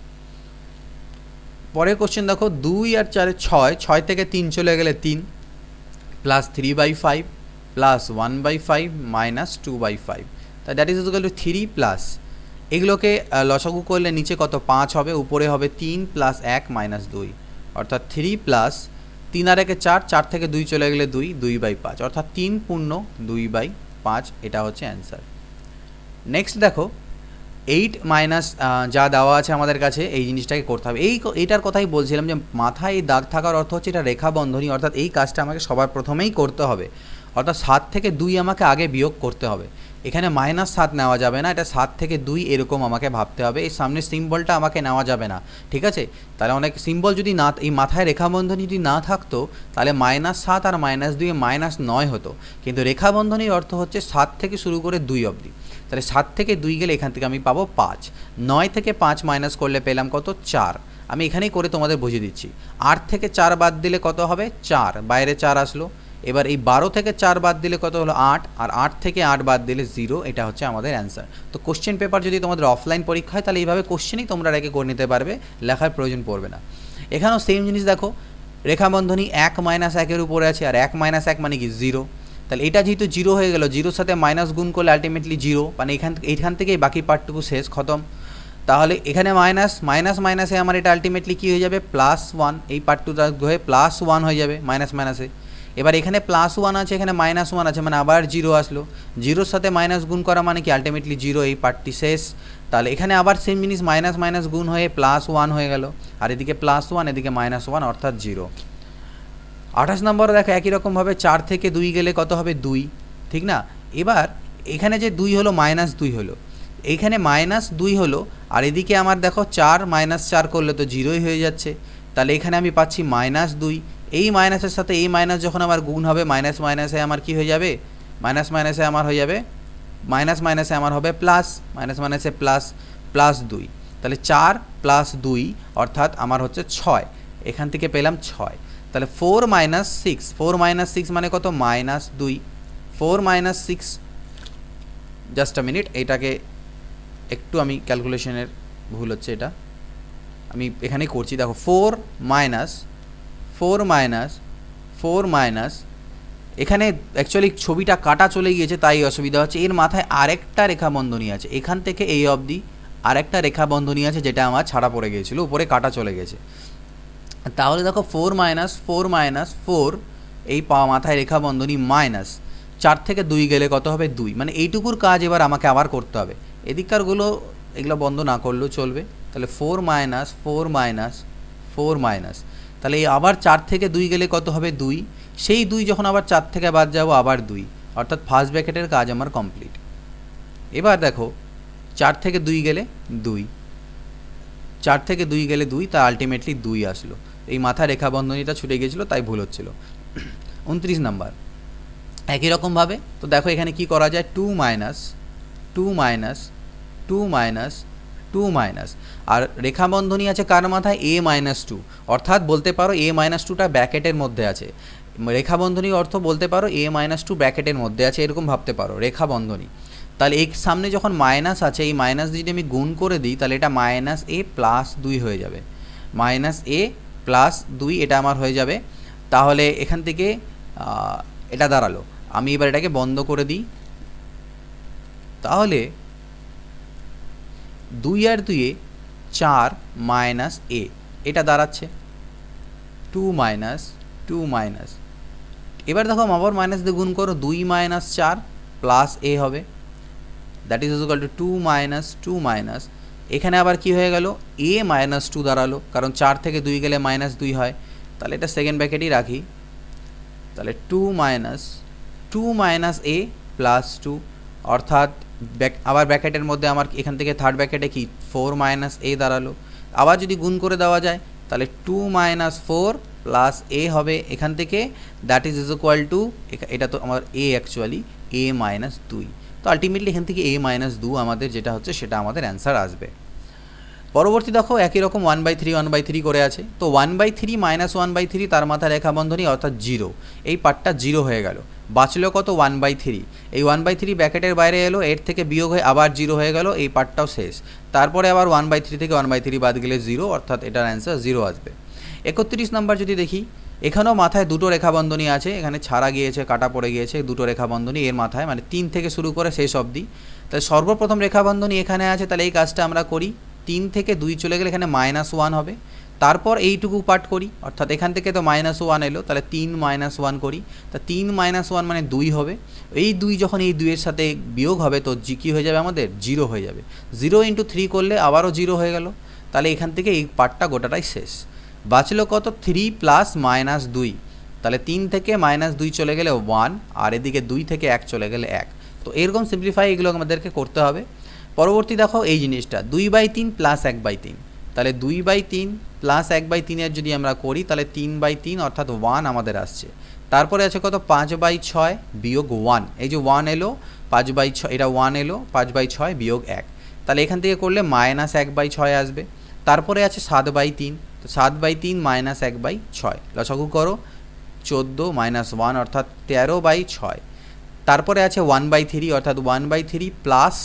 পরের কোশ্চেন দেখো 2 আর 4 6, 6 থেকে 3 চলে গেলে 3 প্লাস 3/5 প্লাস 1/5 মাইনাস 2/5, তাই that is equal two 3 plus এগুলোকে লসাগু করলে নিচে কত? 5 হবে, উপরে হবে 3 প্লাস 1 মাইনাস 2, অর্থাৎ 3 প্লাস 3 আর 1 4, 4 থেকে 2 চলে গেলে 2, 2/5, অর্থাৎ 3 পূর্ণ 2/5, এটা হচ্ছে অ্যান্সার। নেক্সট দেখো 8 মাইনাস যা দেওয়া আছে আমাদের কাছে, এই জিনিসটাকে করতে হবে। এইটার কথাই বলছিলাম যে মাথায় এই দাগ থাকার অর্থ হচ্ছে এটা রেখা বন্ধনী, অর্থাৎ এই কাজটা আমাকে সবার প্রথমেই করতে হবে, অর্থাৎ 7 থেকে 2 আমাকে আগে বিয়োগ করতে হবে। এখানে -7 নেওয়া যাবে না, এটা 7 থেকে 2 এরকম আমাকে ভাবতে হবে, এই সামনের সিম্বলটা আমাকে নেওয়া যাবে না, ঠিক আছে। তাহলে অনেক সিম্বল যদি না, এই মাথায় রেখাবন্ধনী যদি না থাকতো তাহলে -7 আর -2 -9 হতো, কিন্তু রেখাবন্ধনীর অর্থ হচ্ছে 7 থেকে শুরু করে 2 অবধি। তাহলে 7 থেকে 2 গেলে এখান থেকে আমি পাবো 5, 9 থেকে 5 মাইনাস করলে পেলাম কত 4। আমি এখানেই করে তোমাদের বুঝিয়ে দিচ্ছি। 8 থেকে 4 বাদ দিলে কত হবে 4, বাইরে 4 আসলো। এবার এই 12 থেকে 4 বাদ দিলে কত হলো 8, আর 8 থেকে 8 বাদ দিলে 0, এটা হচ্ছে আমাদের অ্যান্সার। তো কোশ্চেন পেপার যদি তোমাদের অফলাইন পরীক্ষা হয় তাহলে এইভাবে কোশ্চেনই তোমরা রেখে করে নিতে পারবে, লেখার প্রয়োজন পড়বে না। এখানেও সেম জিনিস দেখো, রেখাবন্ধনী 1 - 1 এর উপরে আছে, আর 1 - 1 মানে কি 0। তাহলে এটা যেহেতু 0 হয়ে গেল, 0-র সাথে মাইনাস গুণ করলে আলটিমেটলি 0, মানে এইখান থেকেই বাকি পার্টটুকু শেষ, খতম। তাহলে এখানে মাইনাসে আমার এটা আলটিমেটলি কী হয়ে যাবে +1, এই পার্টটুটা হয়ে +1 হয়ে যাবে মাইনাসে। এবার এখানে +1 আছে, এখানে -1 আছে, মানে আবার 0 আসলো, 0-র সাথে মাইনাস গুণ করা মানে কি আলটিমেটলি 0, এই পার্টটি শেষ। তাহলে এখানে আবার সেম জিনিস মাইনাস গুণ হয়ে +1 হয়ে গেল, আর এদিকে +1 এদিকে -1 অর্থাৎ 0। 28 নম্বরে দেখো একই রকমভাবে 4 থেকে 2 গেলে কত হবে 2, ঠিক না। এবার এখানে যে 2 হলো -2 হলো, এইখানে -2 হলো, আর এদিকে আমার দেখো 4 - 4 করলে তো 0ই হয়ে যাচ্ছে। তাহলে এখানে আমি পাচ্ছি -2, এই মাইনাসের সাথে এই মাইনাস যখন আমার গুণ হবে মাইনাসে আমার কি হয়ে যাবে, মাইনাসে আমার হয়ে যাবে মাইনাসে আমার হবে প্লাস, মাইনাসে +2। তাহলে 4 + 2 অর্থাৎ আমার হচ্ছে 6, এখান থেকে পেলাম 6। তাহলে 4 - 6 মানে কত -2, 4 - 6, জাস্ট আ মিনিট, এটাকে একটু আমি ক্যালকুলেশনের ভুল হচ্ছে, এটা আমি এখানেই করছি। দেখো 4 মাইনাস এখানে অ্যাকচুয়ালি ছবিটা কাটা চলে গিয়েছে তাই অসুবিধা হচ্ছে। এর মাথায় আরেকটা রেখাবন্ধনী আছে, এখান থেকে এই অবধি আরেকটা রেখাবন্ধনী আছে যেটা আমার ছাড়া পড়ে গিয়েছিল, উপরে কাটা চলে গেছে। তাহলে দেখো 4 - 4 এই মাথায় রেখাবন্ধনী -4 থেকে 2 গেলে কত হবে 2, মানে এইটুকুর কাজ এবার আমাকে আবার করতে হবে। এদিককারগুলো এগুলো বন্ধ না করলেও চলবে। তাহলে 4 মাইনাস, তাহলে এই আবার 4 থেকে 2 গেলে কত হবে 2, সেই 2 যখন আবার 4 থেকে বাদ যাবো আবার 2, অর্থাৎ ফার্স্ট ব্র্যাকেটের কাজ আমার কমপ্লিট। এবার দেখো 4 থেকে 2 গেলে 2, 4 থেকে 2 গেলে 2, তা আলটিমেটলি 2 আসলো। এই মাথা রেখাবন্ধনীটা ছুটে গিয়েছিলো তাই ভুল হচ্ছিল। 29 নাম্বার একই রকমভাবে, তো দেখো এখানে কি করা যায়, 2 মাইনাস, আর রেখাবন্ধনী আছে কার মাথায় A-2, অর্থাৎ বলতে পারো A-2টা ব্র্যাকেটের মধ্যে আছে। রেখাবন্ধনীর অর্থ বলতে পারো A-2 ব্র্যাকেটের মধ্যে আছে, এরকম ভাবতে পারো রেখাবন্ধনী। তাহলে এই সামনে যখন মাইনাস আছে, এই মাইনাস যদি আমি গুণ করে দিই তাহলে এটা -A+2 হয়ে যাবে, -A+2 এটা আমার হয়ে যাবে। তাহলে এখান থেকে এটা দাঁড়ালো, আমি এবার এটাকে বন্ধ করে দিই। তাহলে 2 আর 2 4 - A, এটা দাঁড়াচ্ছে 2 মাইনাস। এবার দেখো আবার মাইনাস দিয়ে গুণ করো, 2 - 4 + A হবে, that is equal two 2 minus. এখানে আবার কি হয়ে গেল, A-2 দাঁড়ালো, কারণ 4 থেকে 2 গেলে -2 হয়। তাহলে এটা সেকেন্ড ব্র্যাকেটই রাখি। তাহলে 2 - A + 2, অর্থাৎ আবার ব্র্যাকেটের মধ্যে আমার এখান থেকে থার্ড ব্র্যাকেটে কি 4 - A দাঁড়ালো। আবার যদি গুণ করে দেওয়া যায় তাহলে 2 - 4 + A হবে এখান থেকে, দ্যাট ইজ ইকুয়াল টু, এটা তো আমার A অ্যাকচুয়ালি A-2, তো আলটিমেটলি এখান থেকে A-2 আমাদের যেটা হচ্ছে সেটা আমাদের অ্যান্সার আসবে। পরবর্তী দেখো একই রকম 1/3 করে আছে, তো 1/3 - 1/3 তার মাথা রেখাবন্ধনী অর্থাৎ 0, এই পার্টটা 0 হয়ে গেল, বাঁচলো কত 1/3, এই 1/3 ব্র্যাকেটের বাইরে এলো, এর থেকে বিয়োগ হয়ে আবার 0 হয়ে গেল, এই পার্টটাও শেষ। তারপরে আবার 1/3 থেকে 1/3 বাদ গেলে 0, অর্থাৎ এটার অ্যান্সার 0 আসবে। 31 নাম্বার যদি দেখি, এখানেও মাথায় দুটো রেখাবন্ধনী আছে, এখানে ছাড়া গিয়েছে, কাটা পড়ে গিয়েছে, দুটো রেখাবন্ধনী এর মাথায়, মানে 3 থেকে শুরু করে শেষ অবধি। তাহলে সর্বপ্রথম রেখাবন্ধনী এখানে আছে, তাহলে এই কাজটা আমরা করি, 3 থেকে 2 চলে গেলে এখানে -1 হবে, তারপর এইটুকু পার্ট করি, অর্থাৎ এখান থেকে তো -1 এলো, তাহলে 3 - 1 করি, তা 3 - 1 মানে 2 হবে। এই 2 যখন এই 2 এর সাথে বিয়োগ হবে তো কী হয়ে যাবে আমাদের 0 হয়ে যাবে, 0 × 3 করলে আবারও 0 হয়ে গেল, তাহলে এখান থেকে এই পার্টটা গোটাটাই শেষ। বাঁচলো কত 3 + -2, তাহলে 3 থেকে -2 চলে গেলে 1, আর এদিকে 2 থেকে 1 চলে গেলে 1, তো এরকম সিম্পলিফাই এগুলো আমাদেরকে করতে হবে। পরবর্তী দেখো এই জিনিসটা 2/3 প্লাস 1/3, তাহলে 2/3 প্লাস 1/3 যদি আমরা করি তাহলে 3/3 অর্থাৎ 1 আমাদের আসছে। তারপরে আছে কত 5/6 বিয়োগ 1, এই যে 1 এলো 5/6, এটা 1 এলো 5/6 বিয়োগ 1, তাহলে এখান থেকে করলে মাইনাস 1/6 আসবে। তারপরে আছে 7/3, তো 7/3 মাইনাস 1/6, লসাগু করো 14 মাইনাস 1 অর্থাৎ 13/6। তারপরে আছে 1/3 অর্থাৎ 1/3 প্লাস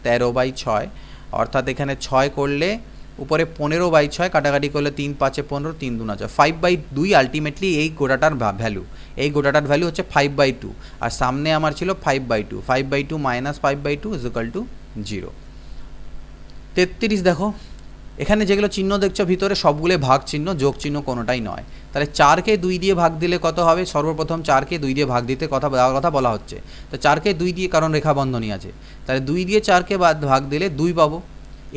13/6 অর্থাৎ এখানে 6 করলে উপরে 15/6, কাটাকাটি করলে 3 5 15, 3 2 9, 5/2 আলটিমেটলি এই গোটাটার ভ্যালু, এই গোটাটার ভ্যালু হচ্ছে 5/2, আর সামনে আমার ছিল 5/2, 5/2 মাইনাস 5/2 ইজ ইকুয়াল টু 0। 33 দেখো এখানে যেগুলো চিহ্ন দেখছো ভিতরে সবগুলো ভাগ চিহ্ন, যোগ চিহ্ন কোনোটাই নয়। তাহলে 4কে 2 দিয়ে ভাগ দিলে কত হবে? সর্বপ্রথম 4কে 2 দিয়ে ভাগ দিতে কথা বলা হচ্ছে, তো 4কে 2 দিয়ে, কারণ রেখা বন্ধনী আছে, তাহলে 2 দিয়ে 4কে ভাগ দিলে 2 পাবো।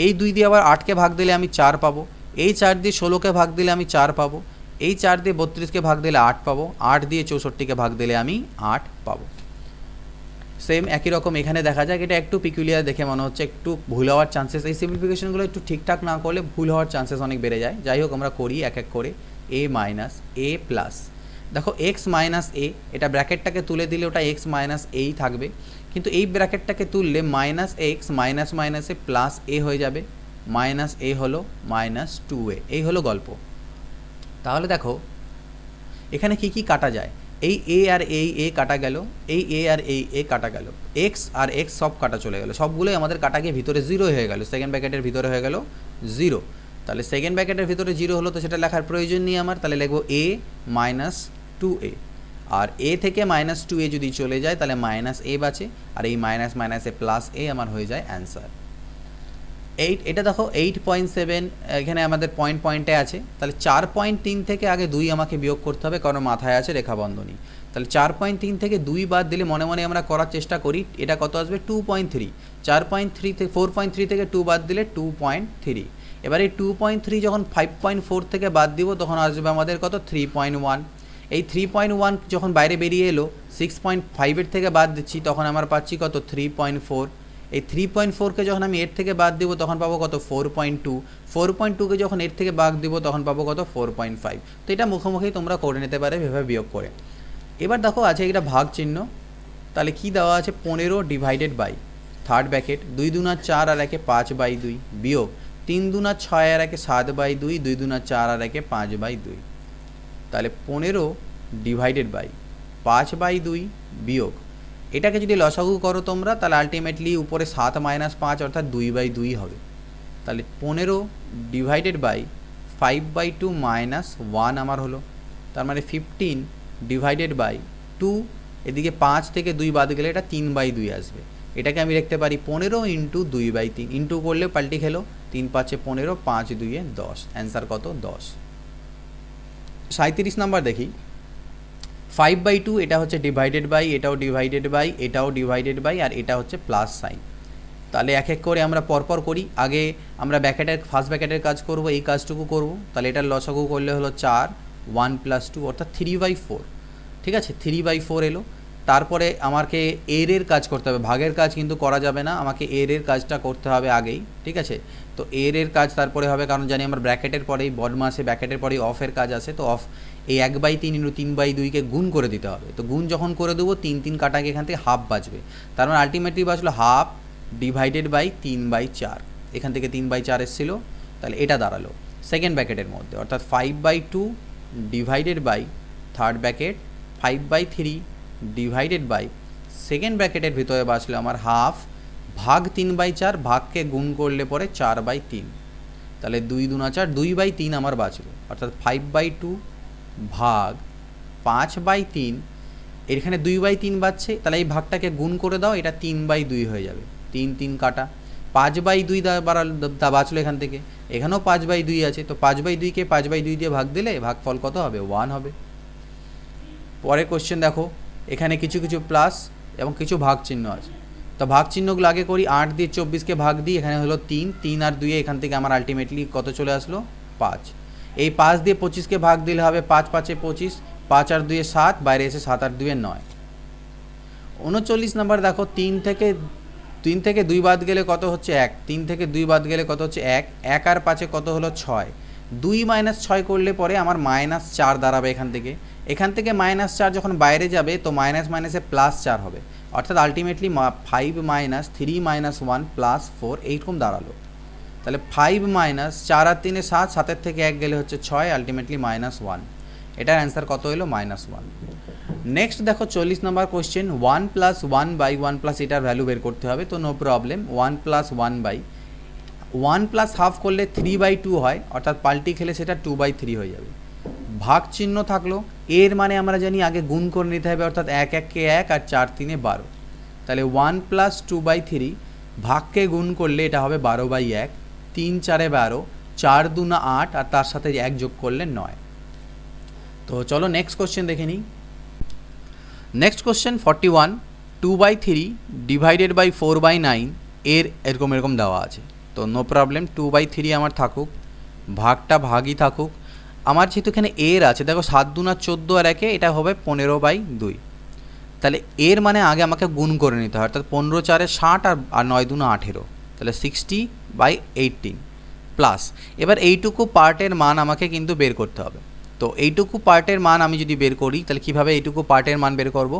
এই 2 দিয়ে আবার 8কে ভাগ দিলে আমি 4 পাবো। এই 4 দিয়ে 16কে ভাগ দিলে আমি 4 পাবো। এই 4 দিয়ে 32কে ভাগ দিলে 8 পাবো। 8 দিয়ে 64কে ভাগ দিলে আমি 8 পাবো। সেম একই রকম এখানে দেখা যায়, এটা একটু পিকুলিয়ার দেখে মনে হচ্ছে, একটু ভুল হওয়ার চান্সেস, এই সিম্পলিফিকেশনগুলো একটু ঠিকঠাক না করলে ভুল হওয়ার চান্সেস অনেক বেড়ে যায়। যাই হোক আমরা করি এক এক করে। এ মাইনাস এ প্লাস, দেখো এক্স মাইনাস এ, এটা ব্র্যাকেটটাকে তুলে দিলে ওটা এক্স মাইনাস এই থাকবে, কিন্তু এই ব্র্যাকেটটাকে তুললে মাইনাস এক্স মাইনাস মাইনাসে প্লাস এ হয়ে যাবে, মাইনাস এ হলো মাইনাস 2a, এই হলো গল্প। তাহলে দেখো এখানে কি কি কাটা যায়, এই এ আর এই এ কাটা গেল, এই এ আর এই এ কাটা গেল, এক্স আর এক্স সব কাটা চলে গেল, সবগুলোই আমাদের কাটা গিয়ে ভিতরে 0 হয়ে গেল, সেকেন্ড ব্র্যাকেটের ভিতরে হয়ে গেল 0। তাহলে সেকেন্ড ব্র্যাকেটের ভিতরে 0 হলো, তো সেটা লেখার প্রয়োজন নেই আমার, তাহলে লিখবো এ মাইনাস 2a, আর এ থেকে মাইনাস 2a যদি চলে যায় তাহলে মাইনাস এ বাঁচে, আর এই মাইনাস মাইনাসে প্লাস এ আমার হয়ে যায় অ্যান্সার। 8, এটা দেখো 8.7 এখানে আমাদের পয়েন্টে আছে, তাহলে 4.3 থেকে আগে 2 আমাকে বিয়োগ করতে হবে, কারণ মাথায় আছে রেখা বন্ধনী। তাহলে 4.3 থেকে 2 বাদ দিলে মনে মনে আমরা করার চেষ্টা করি, এটা কত আসবে 2.3, 4.3 থেকে 4.3 থেকে 2 বাদ দিলে 2.3। এবার এই 2.3 যখন 5.4 থেকে বাদ দিব তখন আসবে আমাদের কত 3.1, এই 3.1 যখন বাইরে বেরিয়ে এলো 6.5 থেকে বাদ দিচ্ছি তখন আমার পাচ্ছি কত 3.4, এই 3.4কে যখন আমি 8 থেকে বাদ দিব তখন পাবো কত 4.2, 4.2কে যখন 8 থেকে বাদ দিব তখন পাবো কত 4.5। তো এটা মুখোমুখি তোমরা করে নিতে পারে এভাবে বিয়োগ করে। এবার দেখো আছে এটা ভাগ চিহ্ন, তাহলে কি দেওয়া আছে 15 ডিভাইডেড বাই থার্ড ব্র্যাকেট 2 2 4 আর 1 5/2 বিয়োগ 3 2 6 আর 1 7/2, 2 2 4 আর 1 5/2, তাহলে 15 ডিভাইডেড বাই 5/2 বিয়োগ, এটাকে যদি লসাগু করো তোমরা তাহলে আলটিমেটলি উপরে 7 মাইনাস 5 অর্থাৎ 2/2 হবে, তাহলে 15 ডিভাইডেড বাই 5/2 মাইনাস 1 আমার হলো, তার মানে 15 ডিভাইডেড বাই 2, এদিকে 5 থেকে 2 বাদ গেলে এটা 3/2 আসবে। এটাকে আমি লিখতে পারি 15 ইন্টু 2/3, ইন্টু করলে পাল্টি খেলো 3 5 15, 5 2 10, অ্যান্সার কত 10। 37 নাম্বার দেখি, 5/2 এটা হচ্ছে ডিভাইডেড বাই, এটাও ডিভাইডেড বাই, এটাও ডিভাইডেড বাই, আর এটা হচ্ছে প্লাস সাইন। তাহলে এক এক করে আমরা পরপর করি, আগে আমরা ফার্স্ট ব্র্যাকেটের কাজ করব, এই কাজটুকু করব, তাহলে এটার লসাগু করলে হলো 4, 1 + 2 অর্থাৎ 3/4, ঠিক আছে 3/4 এলো। তারপরে আমাকে এর কাজ করতে হবে, ভাগের কাজ কিন্তু করা যাবে না, আমাকে এর কাজটা করতে হবে আগেই, ঠিক আছে। তো এর কাজ তারপরে হবে, কারণ জানি আমার ব্র্যাকেটের পরেই বদমাসে ব্র্যাকেটের পরেই অফের কাজ আছে, তো অফ এই 1/3 ইন্টু 3/2কে গুণ করে দিতে হবে, তো গুণ যখন করে দেবো 3 3 কাটাকে এখান থেকে হাফ বাঁচবে, তার মানে আলটিমেটলি বাঁচলো হাফ ডিভাইডেড বাই 3/4, এখান থেকে 3/4 এসেছিলো, তাহলে এটা দাঁড়ালো সেকেন্ড ব্র্যাকেটের মধ্যে, অর্থাৎ 5/2 divided by third bracket 5/3 divided by second ব্র্যাকেটের ভিতরে বাঁচলো আমার হাফ ভাগ 3/4, ভাগকে গুণ করলে পরে 4/3, তাহলে 2 2 4, 2/3 আমার বাঁচলো, অর্থাৎ 5/2 ভাগ 5/3, এখানে 2/3 বাঁচছে, তাহলে এই ভাগটাকে গুণ করে দাও, এটা 3/2 হয়ে যাবে, 3 3 কাটা 5/2 বাঁচলো এখান থেকে, এখানেও 5/2 আছে, তো 5/2কে 5/2 দিয়ে ভাগ দিলে ভাগফল কত হবে 1 হবে। পরের কোশ্চেন দেখো, এখানে কিছু কিছু প্লাস এবং কিছু ভাগ চিহ্ন আছে, তো ভাগ চিহ্নগুলো আগে করি। 8 দিয়ে 24কে ভাগ দিই, এখানে হলো 3, 3 আর 2, এখান থেকে আমার আলটিমেটলি কত চলে আসলো 5। এই 5 দিয়ে 25কে ভাগ দিলে হবে 5 5 25, 5 আর 2 7, বাইরে এসে 7 আর 2 9। 39 নাম্বার দেখো, 3 থেকে 2 বাদ গেলে কত হচ্ছে 1, 3 থেকে 2 বাদ গেলে কত হচ্ছে 1, 1 আর 5 কত হলো 6, 2 - 6 করলে পরে আমার -4 দাঁড়াবে এখান থেকে -4 যখন বাইরে যাবে তো মাইনাস মাইনাসে +4 হবে, অর্থাৎ আলটিমেটলি 5 - 3 - 1 +4 এইরকম দাঁড়ালো। তাহলে 5 - 4 আর 3 7, 7 থেকে 1 গেলে হচ্ছে 6, আলটিমেটলি -1। এটার অ্যান্সার কত হলো? -1। নেক্সট দেখো 40 নম্বর কোশ্চেন, 1 + 1/1 এটার ভ্যালু বের করতে হবে। তো নো প্রবলেম, 1 + 1 + হাফ করলে 3/2 হয়, অর্থাৎ পাল্টি খেলে সেটা 2/3 হয়ে যাবে। ভাগ চিহ্ন থাকলো, এর মানে আমরা জানি আগে গুণ করে নিতে হবে, অর্থাৎ 1 1 কে 1 আর 4 3 12। তাহলে 1 + 2/3 ভাগকে গুণ করলে এটা হবে 12/1, 3 4 12, 4 2 8 আর তার সাথে 1 যোগ করলে 9। তো চলো নেক্সট কোশ্চেন দেখে নিই। নেক্সট কোশ্চেন 41, 2/3 ডিভাইডেড বাই 4/9 এর এরকম দেওয়া আছে। তো নো প্রবলেম, 2/3 আমার থাকুক, ভাগটা ভাগই থাকুক। আমার যেহেতু এখানে এর আছে, দেখো 7 2 14 আর 1 এটা হবে 15/2। তাহলে এর মানে আগে আমাকে গুণ করে নিতে হয়, অর্থাৎ 15 4 60 আর 9 2 18, তাহলে 60/18 প্লাস। এবার এইটুকু পার্টের মান আমাকে কিন্তু বের করতে হবে। তো এইটুকু পার্টের মান আমি যদি বের করি তাহলে কীভাবে এইটুকু পার্টের মান বের করব?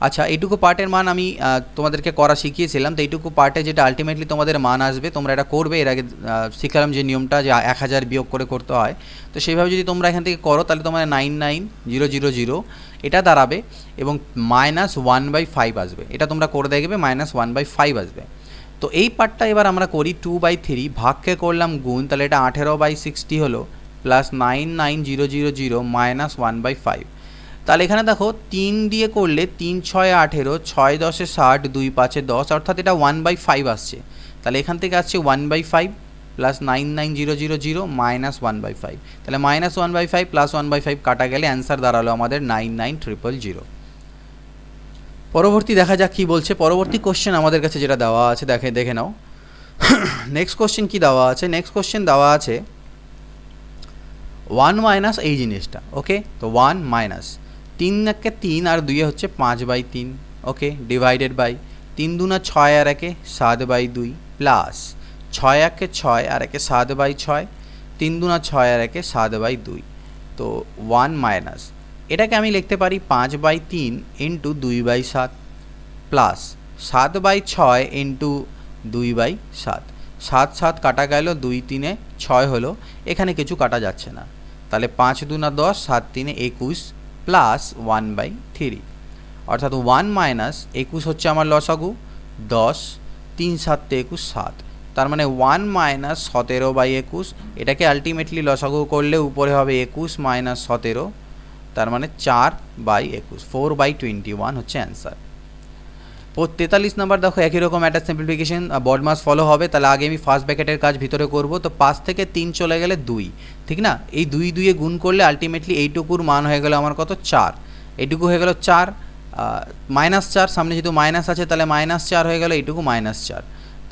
আচ্ছা, এইটুকু পার্টের মান আমি তোমাদেরকে করা শিখিয়েছিলাম। তো এইটুকু পার্টে যেটা আলটিমেটলি তোমাদের মান আসবে, তোমরা এটা করবে, এর আগে শিখালাম যে নিয়মটা, যে 1000 বিয়োগ করে করতে হয়। তো সেইভাবে যদি তোমরা এখান থেকে করো তাহলে তোমার 99000 এটা দাঁড়াবে এবং -1/5 আসবে। এটা তোমরা করে দেখবে, -1/5 আসবে। তো এই পার্টটা এবার আমরা করি, 2/3 ভাগকে করলাম গুণ, তাহলে এটা 18/60 হলো, প্লাস 99000 -1/5। তাহলে এখানে দেখো 3 দিয়ে করলে 3 6 18, 6 10 60, 2 5 10, অর্থাৎ এটা 1/5 আসছে। তাহলে এখান থেকে আসছে 1/5 প্লাস 99000 -1/5। তাহলে -1/5 প্লাস 1/5 কাটা গেলে অ্যান্সার দাঁড়ালো আমাদের 99000। পরবর্তী দেখা যাক কী বলছে। পরবর্তী কোশ্চেন আমাদের কাছে যেটা দেওয়া আছে দেখে নাও। নেক্সট কোশ্চেন কী দেওয়া আছে? নেক্সট কোশ্চেন দেওয়া আছে 1 মাইনাস এই জিনিসটা। ওকে, তো 1 মাইনাস 3 1 3 আর 2 হচ্ছে 5/3। ওকে, ডিভাইডেড বাই 3 2 6 আর 1 7/2 প্লাস 6 1 6 আর 1 7/6, 3 2 6 আর 1 7/2। তো 1 মাইনাস এটাকে আমি লিখতে পারি 5/3 ইন্টু 2/7 প্লাস 7/6 ইন্টু 2/7। 7 7 কাটা গেল, 2 3 6 হলো, এখানে কিছু কাটা যাচ্ছে না। তাহলে 5 2 10, 7 3 21 প্লাস 1/3, অর্থাৎ 1 মাইনাস 21 হচ্ছে আমার লসাগু 10, 3 7 21 7। তার মানে 1 মাইনাস 17/21, এটাকে আলটিমেটলি লসাগু করলে উপরে হবে 21 মাইনাস 17, তার মানে 4/21, 4/21 হচ্ছে অ্যান্সার। 43 নাম্বার দেখো, একই রকম একটা সিম্পলিফিকেশন বডমাস ফলো হবে। তাহলে আগে আমি ফার্স্ট ব্র্যাকেটের কাজ ভিতরে করব। তো 5 থেকে 3 চলে গেলে 2, ঠিক না? এই 2 2 গুণ করলে আলটিমেটলি এইটুকুর মান হয়ে গেল আমার কত? 4। এইটুকু হয়ে গেল 4, -4, সামনে যেহেতু মাইনাস আছে তাহলে -4 হয়ে গেল, এইটুকু -4।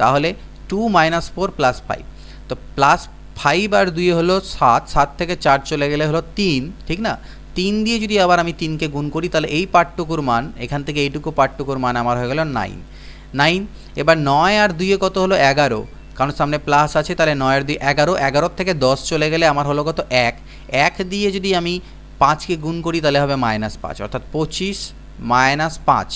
তাহলে 2 - 4 + 5। তো +5 আর 2 হলো 7, 7 থেকে 4 চলে গেলে হলো 3, ঠিক না? 3 দিয়ে যদি আবার আমি 3কে গুণ করি তাহলে এই পার্টটুকুর মান, এখান থেকে এইটুকু পার্টটুকুর মান আমার হয়ে গেল 9। এবার 9 আর 2 কত হলো? 11, কারণ সামনে প্লাস আছে, তাহলে 9 আর 2 11, 11 থেকে 10 চলে গেলে আমার হলো কত? 1। 1 দিয়ে যদি আমি 5কে গুণ করি তাহলে হবে -5, অর্থাৎ 25 - 5,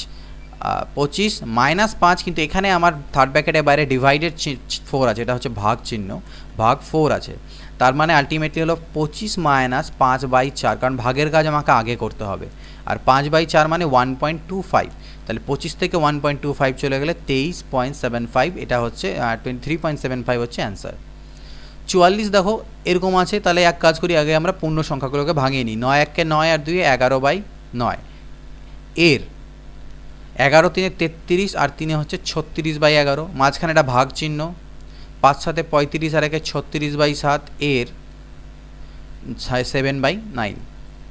25 - 5। কিন্তু এখানে আমার থার্ড ব্র্যাকেটের বাইরে ডিভাইডেড 4 আছে, এটা হচ্ছে ভাগ চিহ্ন, ভাগ 4 আছে। তার মানে আলটিমেটলি হলো 25 - 5/4, কারণ ভাগের কাজ আমাকে আগে করতে হবে। আর 5/4 মানে 1.25, তাহলে 25 থেকে 1.25 চলে গেলে 23.75, এটা হচ্ছে 23.75 হচ্ছে অ্যান্সার। 44 দেখো এরকম আছে। তাহলে এক কাজ করি, আগে আমরা পূর্ণ সংখ্যাগুলোকে ভাঙিয়ে নিই। 9 1 9 আর 2 11/9, এর 11 3 33 আর 3 হচ্ছে 36/11, মাঝখানে এটা ভাগ চিহ্ন, 5 7 35 আর 1 36/7, এর 7/9।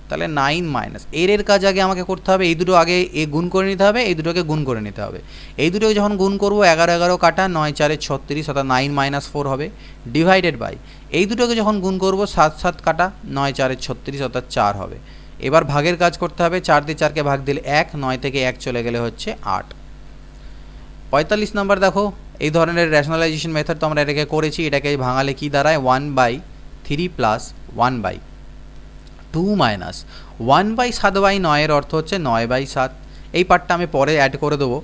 তাহলে 9 মাইনাস এর কাজ আগে আমাকে করতে হবে, এই দুটো আগে গুণ করে নিতে হবে, এই দুটোকে গুণ করে নিতে হবে। এই দুটোকে যখন গুণ করবো 11 11 কাটা 9 4 36, অর্থাৎ 9 - 4 হবে, ডিভাইডেড বাই এই দুটোকে যখন গুণ করবো 7 7 কাটা 9 4 36, অর্থাৎ 4 হবে। এবার ভাগের কাজ করতে হবে, 4 দিয়ে 4কে ভাগ দিলে 1, 9 থেকে 1 চলে গেলে হচ্ছে 8। 45 নম্বর দেখো, এই ধরনের রেশনালাইজেশন মেথড তো আমরা এটাকে করেছি, এটাকে ভাঙালে কি দাঁড়ায় 1/3 প্লাস 1/2 মাইনাস 1/7/9 এর অর্থ হচ্ছে 9/7। এই পার্টটা আমি পরে অ্যাড করে দেবো।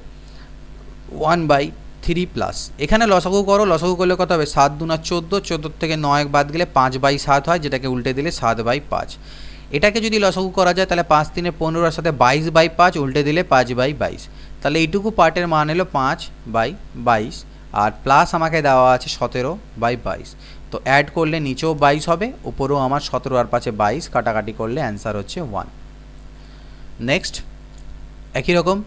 1/3 প্লাস এখানে লসাগু করো, লসাগু করলে কত হবে 7 2 14, 14 থেকে 9 বাদ গেলে 5/7 হয়, যেটাকে উল্টে দিলে 7/5। এটাকে যদি লসাগু করা যায় তাহলে 5 3 15 এর সাথে 22/5 উল্টে দিলে 5/22। তাহলে এইটুকু পার্টের মান এলো 5/22 আর প্লাস আমাকে দেওয়া আছে 17/22। তো অ্যাড করলে নিচেও 22 হবে, উপরেও আমার 17 আর 5 22, কাটাকাটি করলে অ্যান্সার হচ্ছে 1। নেক্সট একই রকম,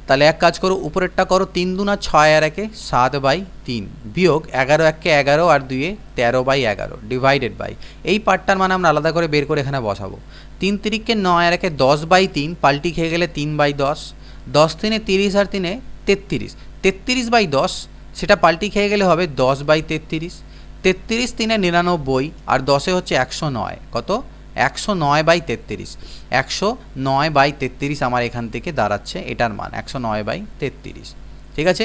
তাহলে এক কাজ করো, উপরেরটা করো 3 2 6 আর 1 7/3 বিয়োগ 11 1 11 আর 2 13/11 ডিভাইডেড বাই, এই পার্টটার মানে আমরা আলাদা করে বের করে এখানে বসাবো। 3 3 9 আর 1 10/3 পাল্টি খেয়ে গেলে 3/10, 10 3 30 আর 3 33, 33/10 সেটা পাল্টি খেয়ে গেলে হবে 10/33, 33 3 99 আর 10 হচ্ছে 109, কত 109/33, 109/33 আমার এখান থেকে দাঁড়াচ্ছে এটার মান 109/33। ঠিক আছে,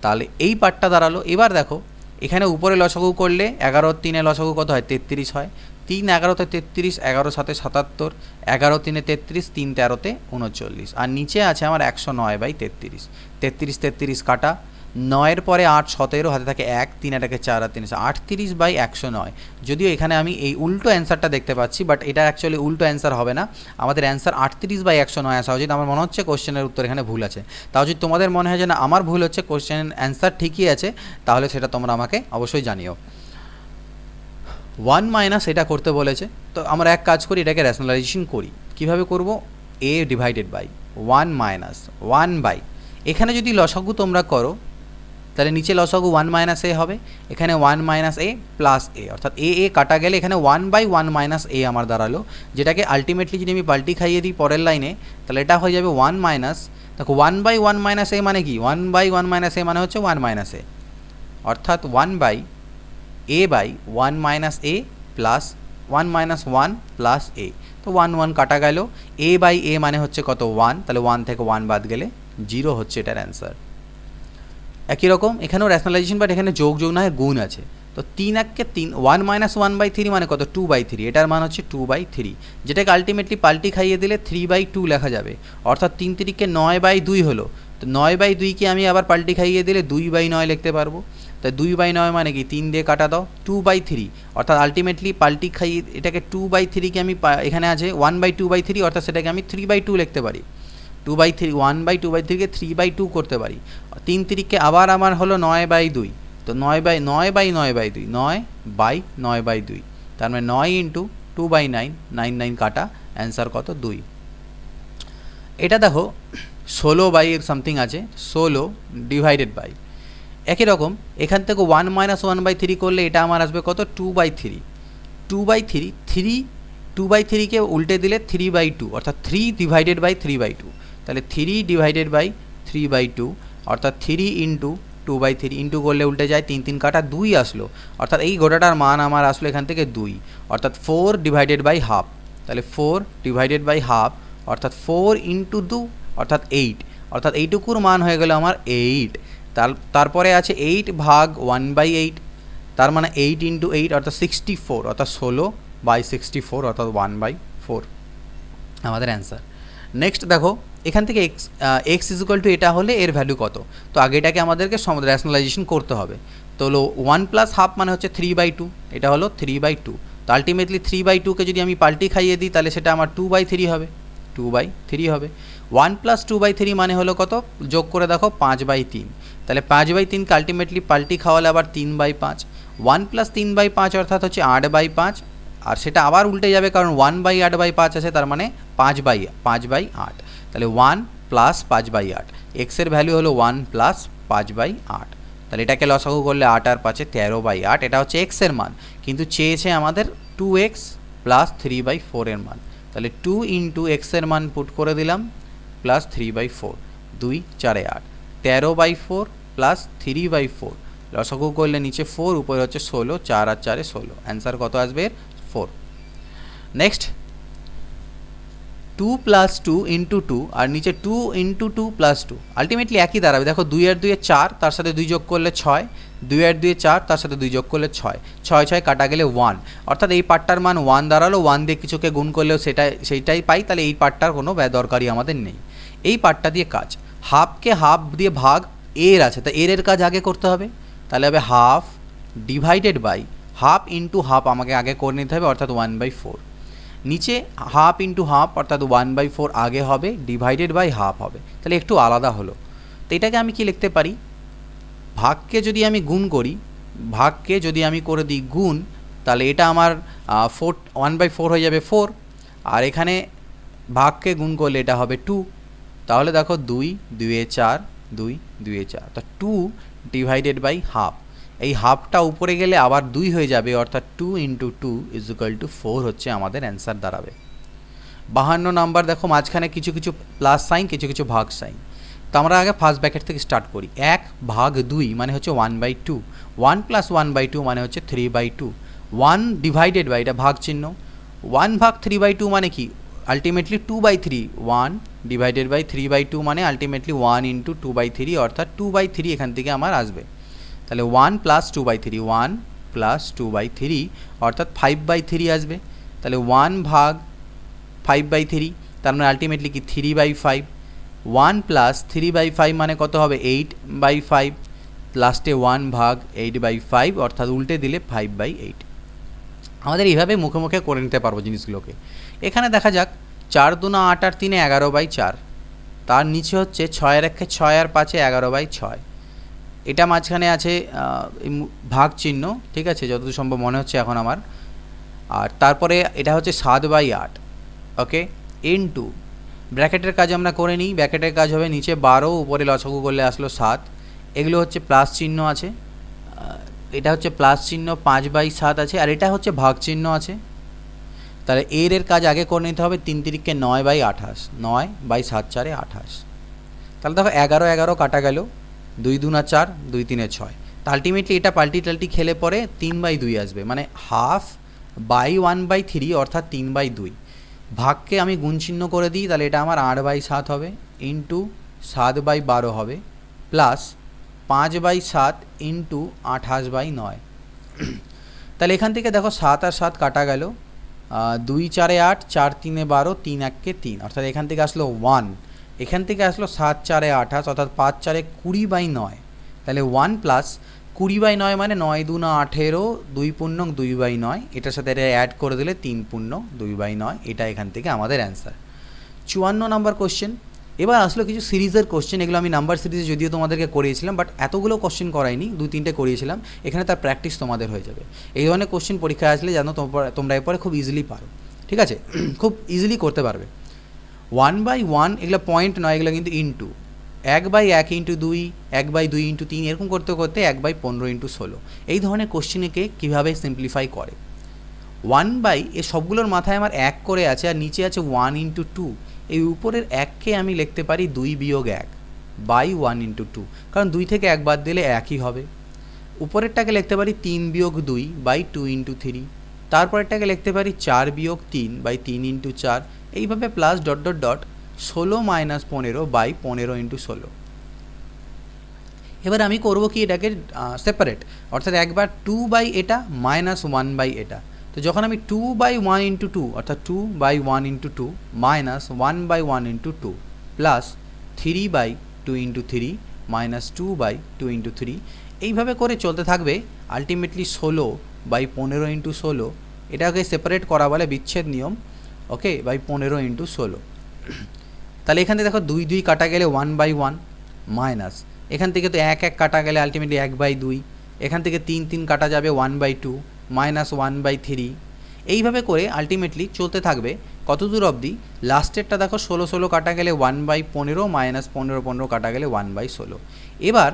তাহলে এই পার্টটা দাঁড়ালো। এবার দেখো এখানে উপরে লসাগু করলে 11 3 লসাগু কত হয় 33 হয়, 3 11 33, 11 7 77, 11 3 33, 3 13 39 আর নিচে আছে আমার 109/33, 33 33 কাটা, 9 পরে 8 17 হাতে থাকে 1, 3 আর 1 4 আর 3 38/109। যদিও এখানে আমি এই উল্টো অ্যান্সারটা দেখতে পাচ্ছি, বাট এটা অ্যাকচুয়ালি উল্টো অ্যান্সার হবে না, আমাদের অ্যান্সার 38/109 আসা উচিত। আমার মনে হচ্ছে কোশ্চেনের উত্তর এখানে ভুল আছে। তাও যদি তোমাদের মনে হয় যে না আমার ভুল হচ্ছে, কোশ্চেনের অ্যান্সার ঠিকই আছে, তাহলে সেটা তোমরা আমাকে অবশ্যই জানিও। 1 মাইনাস এটা করতে বলেছে, তো আমরা এক কাজ করি, এটাকে রেশনালাইজেশন করি। কিভাবে করব, a divided by 1 minus 1 by, এখানে যদি লসাগু তোমরা করো তাহলে নিচে লসাগু 1 মাইনাস এ হবে, এখানে 1 মাইনাস এ প্লাস এ, অর্থাৎ এ এ কাটা গেলে এখানে 1/1 মাইনাস এ আমার দাঁড়ালো, যেটাকে আলটিমেটলি যদি আমি পাল্টি খাইয়ে দিই পরের লাইনে তাহলে এটা হয়ে যাবে 1 মাইনাস, দেখো 1/1 মাইনাস এ মানে কি, 1/1 মাইনাস এ মানে হচ্ছে 1 মাইনাস এ, অর্থাৎ 1/1 মাইনাস এ প্লাস 1 মাইনাস 1 প্লাস এ, তো 1 1 কাটা গেল, a/a মানে হচ্ছে কত 1, তাহলে 1 থেকে 1 বাদ গেলে 0 হচ্ছে এটার অ্যান্সার। একই রকম এখানেও র্যাশনালাইজেশন, বাট এখানে যোগ না হয় গুণ আছে, তো 3 1 3, 1 মাইনাস 1/3 মানে কত 2/3, এটার মান হচ্ছে 2/3, যেটাকে আলটিমেটলি পাল্টি খাইয়ে দিলে 3/2 লেখা যাবে, অর্থাৎ 3 3 9/2 হলো, তো 9/2কে আমি আবার পাল্টি খাইয়ে দিলে 2/9 লিখতে পারবো, তাই 2/9 মানে কি 3 দিয়ে কাটা দাও 2/3, অর্থাৎ আলটিমেটলি পাল্টি খাইয়ে এটাকে 2/3কে আমি এখানে আছে 1/2/3, অর্থাৎ সেটাকে আমি 3/2 লিখতে পারি, 2/3 1/2/3কে 3/2 করতে পারি। 3 3কে আবার আমার হলো 9/2, তো 9/9/9/2 9/9/2, তার মানে 9 ইন্টু 2/9 9 9 কাটা, অ্যান্সার কত 2। এটা দেখো 16 সামথিং আছে, 16 ডিভাইডেড বাই, একই রকম এখান থেকে 1 মাইনাস 1/3 করলে এটা আমার আসবে কত 2/3, 2/3কে উল্টে দিলে 3/2, অর্থাৎ 3 ডিভাইডেড বাই 3/2, তাহলে 3 ডিভাইডেড বাই 3/2, অর্থাৎ 3 ইন্টু 2/3, ইন্টু করলে উল্টে যায় 3 3 কাটা 2 আসলো, অর্থাৎ এই গোটাটার মান আমার আসলো এখান থেকে 2, অর্থাৎ 4 ডিভাইডেড বাই হাফ, তাহলে 4 ডিভাইডেড বাই হাফ, অর্থাৎ 4 ইন্টু 2 অর্থাৎ 8, অর্থাৎ এইটুকুর মান হয়ে গেল আমার 8। তারপরে আছে 8 ভাগ 1/8, তার মানে 8 ইন্টু 8 অর্থাৎ 64, অর্থাৎ 16/64, অর্থাৎ 1/4 আমাদের অ্যান্সার। নেক্সট দেখো এখান থেকে এক্স ইকুয়াল টু এটা হলে এর ভ্যালু কত, তো আগে এটাকে আমাদেরকে র্যাশনালাইজেশন করতে হবে, তো হলো 1 প্লাস হাফ মানে হচ্ছে 3/2, এটা হলো 3/2, তো আলটিমেটলি 3/2কে যদি আমি পাল্টি খাইয়ে দিই তাহলে সেটা আমার 2/3 হবে, 2/3 হবে। 1 প্লাস 2/3 মানে হলো কত, যোগ করে দেখো 5/3, তাহলে 5/3কে আলটিমেটলি পাল্টি খাওয়ালে আবার 3/5, 1 প্লাস 3/5 অর্থাৎ হচ্ছে 8/5, আর সেটা আবার উল্টে যাবে কারণ 1/8/5 আছে, তার মানে 5/8, তাহলে 1 প্লাস 5/8, এক্সের ভ্যালু হলো 1 প্লাস 5/8, তাহলে এটাকে লসাগু করলে 8 আর 5 13/8, এটা হচ্ছে এক্সের মান, কিন্তু চেয়েছে আমাদের 2x প্লাস 3/4 এর মান, তাহলে 2 ইন্টু এক্সের মান পুট করে দিলাম প্লাস 3/4, 2 4 8, 13/4 প্লাস 3/4, লসাগু করলে নিচে 4 উপরে হচ্ছে 16, 4 আর 4 16, অ্যান্সার কত আসবে 4। Next two plus two into two আর নিচে two into two plus two, ultimately একই দাঁড়াবে। দেখো 2 আর 2 4, তার সাথে 2 যোগ করলে 6, 2 আর 2 4, তার সাথে 2 যোগ করলে 6, 6 6 কাটা গেলে 1, অর্থাৎ এই পার্টটার মান 1 দাঁড়ালো। 1 দিয়ে কিছুকে গুণ করলেও সেইটাই পাই, তাহলে এই পার্টটার কোনো দরকারই আমাদের নেই। এই পার্টটা দিয়ে কাজ, হাফকে হাফ দিয়ে ভাগ এর আছে, তা এর কাজ আগে করতে হবে, তাহলে হবে half divided by half into half আমাকে আগে করে নিতে হবে, অর্থাৎ 1/4। নিচে হাফ ইন্টু হাফ অর্থাৎ 1/4 আগে হবে, ডিভাইডেড বাই হাফ হবে, তাহলে একটু আলাদা হলো। তো এটাকে আমি কি লিখতে পারি, ভাগকে যদি আমি গুণ করি, ভাগকে যদি আমি করে দিই গুণ, তাহলে এটা আমার 1/4 হয়ে যাবে 4, আর এখানে ভাগকে গুণ করলে এটা হবে 2, তাহলে দেখো 2 2 এ 4, 2 2 এ 4, তো 2 ডিভাইডেড বাই হাফ, এই হাফটা উপরে গেলে আবার 2 হয়ে যাবে, অর্থাৎ 2 ইন্টু 2 = 4 হচ্ছে আমাদের অ্যান্সার দাঁড়াবে। 52 নাম্বার, দেখো মাঝখানে কিছু কিছু প্লাস সাইন, কিছু কিছু ভাগ সাইন। তো আমরা আগে ফার্স্ট ব্র্যাকেট থেকে স্টার্ট করি। 1 ভাগ 2 মানে হচ্ছে 1/2, 1 প্লাস 1/2 মানে হচ্ছে 3/2, 1 ডিভাইডেড বাই, এটা ভাগ চিহ্ন, 1 ভাগ 3/2 মানে কি, আলটিমেটলি 2/3, 1 ডিভাইডেড বাই 3/2 মানে আলটিমেটলি 1 ইন্টু 2/3, অর্থাৎ 2/3 এখান থেকে আমার আসবে। তাহলে 1 প্লাস 2/3, 1 প্লাস 2/3 অর্থাৎ 5/3 আসবে। তাহলে 1 ভাগ 5/3, তার মানে আলটিমেটলি কি 3/5, 1 প্লাস 3/5 মানে কত হবে 8/5, লাস্টে 1 ভাগ 8/5 অর্থাৎ উল্টে দিলে 5/8। আমাদের এইভাবে মুখে মুখে করে নিতে পারবো জিনিসগুলোকে। এখানে দেখা যাক 4 2 8 আর 3 11/4, তার নিচে হচ্ছে 6 আর 1 6 আর 5 11/6, এটা মাঝখানে আছে ভাগ চিহ্ন, ঠিক আছে, যতদূর সম্ভব মনে হচ্ছে এখন আমার। আর তারপরে এটা হচ্ছে 7/8, ওকে, ইনটু ব্র্যাকেটের কাজ আমরা করে নিই। ব্র্যাকেটের কাজ হবে নিচে 12, উপরে লসাগু করলে আসলো 7, এগুলো হচ্ছে প্লাস চিহ্ন আছে, এটা হচ্ছে প্লাস চিহ্ন 5/7 আছে, আর এটা হচ্ছে ভাগ চিহ্ন আছে। তাহলে এর কাজ আগে করে নিতে হবে, 3 3 9/28, 9/7 4 28। তাহলে দেখো 11 11 কাটা গেল, 2 2 4, 2 3 6, তা আলটিমেটলি এটা পাল্টি টাল্টি খেলে পরে 3/2 আসবে, মানে হাফ বাই 1/3 অর্থাৎ 3/2। ভাগকে আমি গুণ চিহ্ন করে দিই, তাহলে এটা আমার 8/7 হবে, ইন্টু 7/12 হবে, প্লাস 5/7 ইন্টু 28/9। তাহলে এখান থেকে দেখো 7 আর 7 কাটা গেল, 2 4 8, 4 3 12, 3 1 3, অর্থাৎ এখান থেকে আসলো 1, এখান থেকে আসলো 7 4 28, অর্থাৎ 5 4 20/9, তাহলে 1 প্লাস 20/9 মানে 9 2 18, 2 পূর্ণ 2/9, এটার সাথে এটা অ্যাড করে দিলে 3 পূর্ণ 2/9, এটা এখান থেকে আমাদের অ্যান্সার। 54 নম্বর কোশ্চেন। এবার আসলো কিছু সিরিজের কোশ্চেন, এগুলো আমি নাম্বার সিরিজে যদিও তোমাদেরকে করিয়েছিলাম, বাট এতগুলো কোশ্চেন করাইনি, 2-3টে করিয়েছিলাম, এখানে তার প্র্যাকটিস তোমাদের হয়ে যাবে। এই ধরনের কোশ্চেন পরীক্ষায় আসলে জানো তোমরা এরপরে খুব ইজিলি পারো, ঠিক আছে, খুব ইজিলি করতে পারবে। 1/1 এগুলো পয়েন্ট নয়, এগুলো কিন্তু ইন্টু 1/1 ইন্টু 2, 1/2 ইন্টু 3, এরকম করতে করতে 1/15 ইন্টু 16, এই ধরনের কোশ্চেনকে কীভাবে সিম্পলিফাই করে। 1 এ সবগুলোর মাথায় আমার 1 করে আছে, আর নিচে আছে 1 ইন্টু 2, এই উপরের 1কে আমি লিখতে পারি 2 বিয়োগ 1 বাই 1 ইন্টু 2, কারণ 2 থেকে 1 বাদ দিলে 1ই হবে। উপরেরটাকে লিখতে পারি 3 বিয়োগ 2 বাই 2 ইন্টু 3, তারপরেরটাকে লিখতে পারি 4 বিয়োগ 3 বাই 3 ইন্টু 4, এইভাবে plus dot dot dot 16 minus 15 by 15 into 16। এবার আমি করবো কি, এটাকে সেপারেট, অর্থাৎ একবার 2 বাই এটা মাইনাস 1 বাই এটা। তো যখন আমি 2/1 ইন্টু 2 অর্থাৎ 2/1 into 2 minus 1/1 into 2 plus 3/2 into 3 minus 2/2 into 3, এইভাবে করে চলতে থাকবে। আলটিমেটলি 16/15 ইন্টু 16, এটাকে সেপারেট করা বলে বিচ্ছেদ নিয়ম, ওকে, বাই 15 ইন্টু 16। তাহলে এখান থেকে দেখো 2 2 কাটা গেলে 1/1 মাইনাস, এখান থেকে তো 1 1 কাটা গেলে আলটিমেটলি 1/2, এখান থেকে 3 3 কাটা যাবে 1/2 মাইনাস 1/3, এইভাবে করে আলটিমেটলি চলতে থাকবে কত দূর অবধি, লাস্টেরটা দেখো 16 16 কাটা গেলে 1/15 মাইনাস 15 15 কাটা গেলে 1/16। এবার